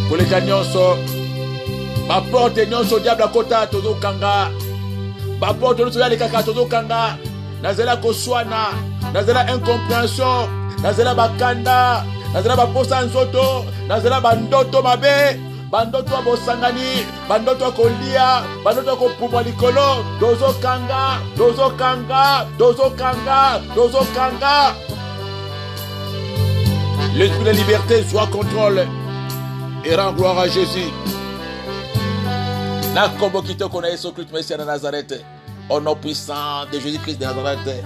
Pour les canyonso. Ma porte nyonso diable à kota tozo kanga. Ma porte nyonso ya kaka tozo kanga. Nazela koswana. Nazela incompréhension. Nazela bakanda. Nazela baposa nzoto. Nazela bandoto mabe. Bandoto wa bosangani, bandoto wa kolia, bandoto wa kopumwa likolo, dozo kanga, dozo kanga, dozo kanga, dozo kanga. L'esprit de liberté soit contrôle et rend gloire à Jésus. Na kombo kito kona Yesu Christ Messie de Nazareth, au nom puissant de Jésus-Christ de Nazareth.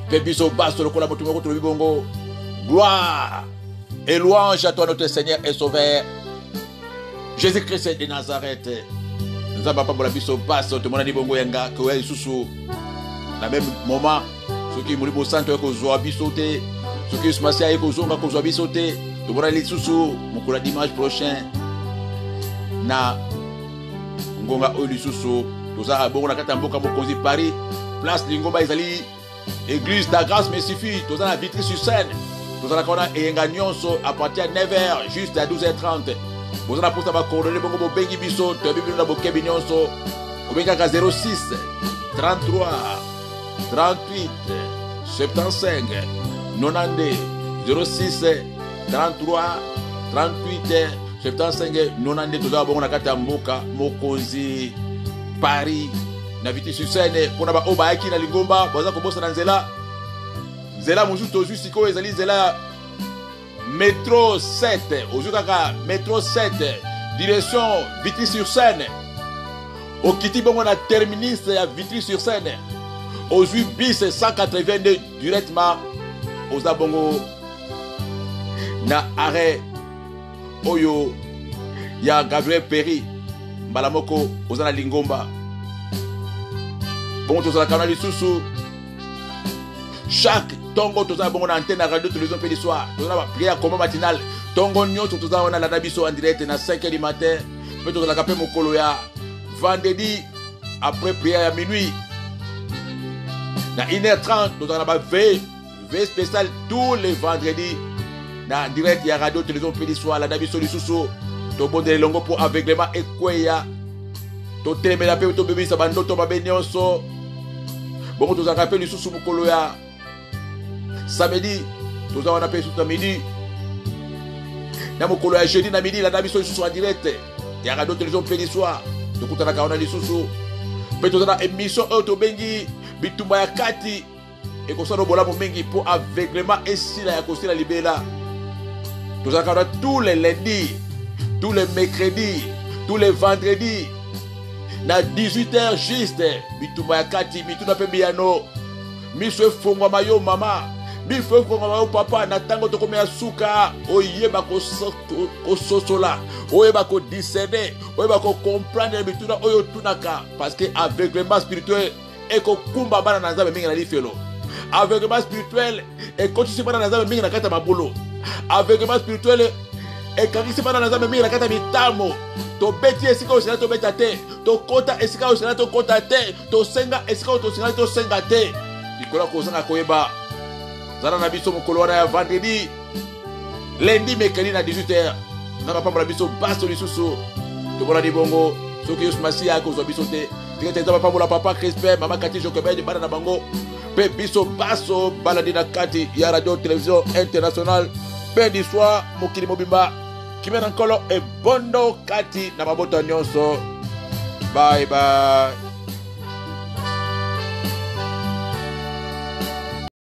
Pébiso basse le kola motumo koto bibongo. Gloire et louange à toi notre Seigneur et Sauveur. Jésus-Christ de Nazareth. Nous avons pas la biso passe au témoin de Bongo Yanga, que est sous la même moment. Ceux qui mourent au centre, que vous avez sauté. Ceux qui se passent à Ekozonga, que vous avez sauté. Tout le monde est sous mon dimanche prochain. Na Ngonga Oli Soussou. Nous avons bon la Katamboka Mokozi Paris. Place Lingomba Izali. Église de la grâce me suffit. Nous avons la Vitry sur scène. Nous avons la Nyonso à partir de 9h juste à 12h30. Vous avez posé ma coordonnée pour vous bengi biso, tu as vu dans vos cabinons, vous bengi à 06 33 38 75 92 06 33 38 75 92. Tout d'abord on a kata mboka Mokozi Paris na Vitry sur scène pour na oba ki na Lingomba, vous avez commencé dans Zela. Zela mozu tozu siko ezali Zela. Métro 7, Ozukaka, métro 7, direction Vitry-sur-Seine. Au Kitibongo, on a terminé à Vitry-sur-Seine. Aux 8 bis 182 directement aux Abongo. Na arrêt Oyo, il y a Gabriel Perry, Balamoko, aux Lingomba. Bon, tous à la canal du Soussou. Chaque tongo toza bongo na antenne radio télévision pe soir toza ba prière comme matinale tongo nyoto toza wana la biso en direct na 5h du matin pe toza la kapé mokolo ya vendredi après prière à minuit na 1h30 toza na ba veille spéciale tous les vendredis na direct ya radio télévision pe soir la biso lisusu to bondele longo pour aveuglement et kweya to telemela pe to bébé sa bando to ba benyonso bongo toza kapé lisusu mokolo ya samedi, nous avons appelé tout à midi. Nous avons jeudi à midi, la biso sous en direct. Il y a d'autres télévisions fait soir. Nous avons dit sous. mpe toza na émission oyo tobengi bitumba ya kati ekosala bolamu mingi mpo aveuglement esila ya kosila libela. Tozalaka na tous les lundis, tous les mercredis, tous les vendredis na 18h juste bitumba ya kati bituna mpe biyano miso efongwama yo mama miso efongwama yo papa na ntango tokomea suka oyeba kososola oyeba kodiscerne oyeba kocomprendre bituna oyo tunaka parce que aveuglement spirituel ekokumba bana na nzambe mingi na lifelo. Aveuglement spirituel ekotisi bana na nzambe mingi na kati ya mabolo. Aveuglement spirituel ekangisi bana na nzambe mingi na kati ya mitamo. Tobeti esika osengeli tobeta te, tokota esika osengeli tokota te, tosenga esika osengeli tosenga te. Likola kozanga koyeba zala na biso mokolo wana ya vendredi lundi mercredi na 18h na bapambola biso baso lisusu tokola libongo soki Yesu Masiya akozwa biso te tikete eza bapambola papa Crispin mama Kati Jokebedi bana na bango mpe biso baso baladi na kati ya radio télévision internationale ben du soir mokili mobimba kimena nkolo ebondo kati na mabota nyonso. Bye bye.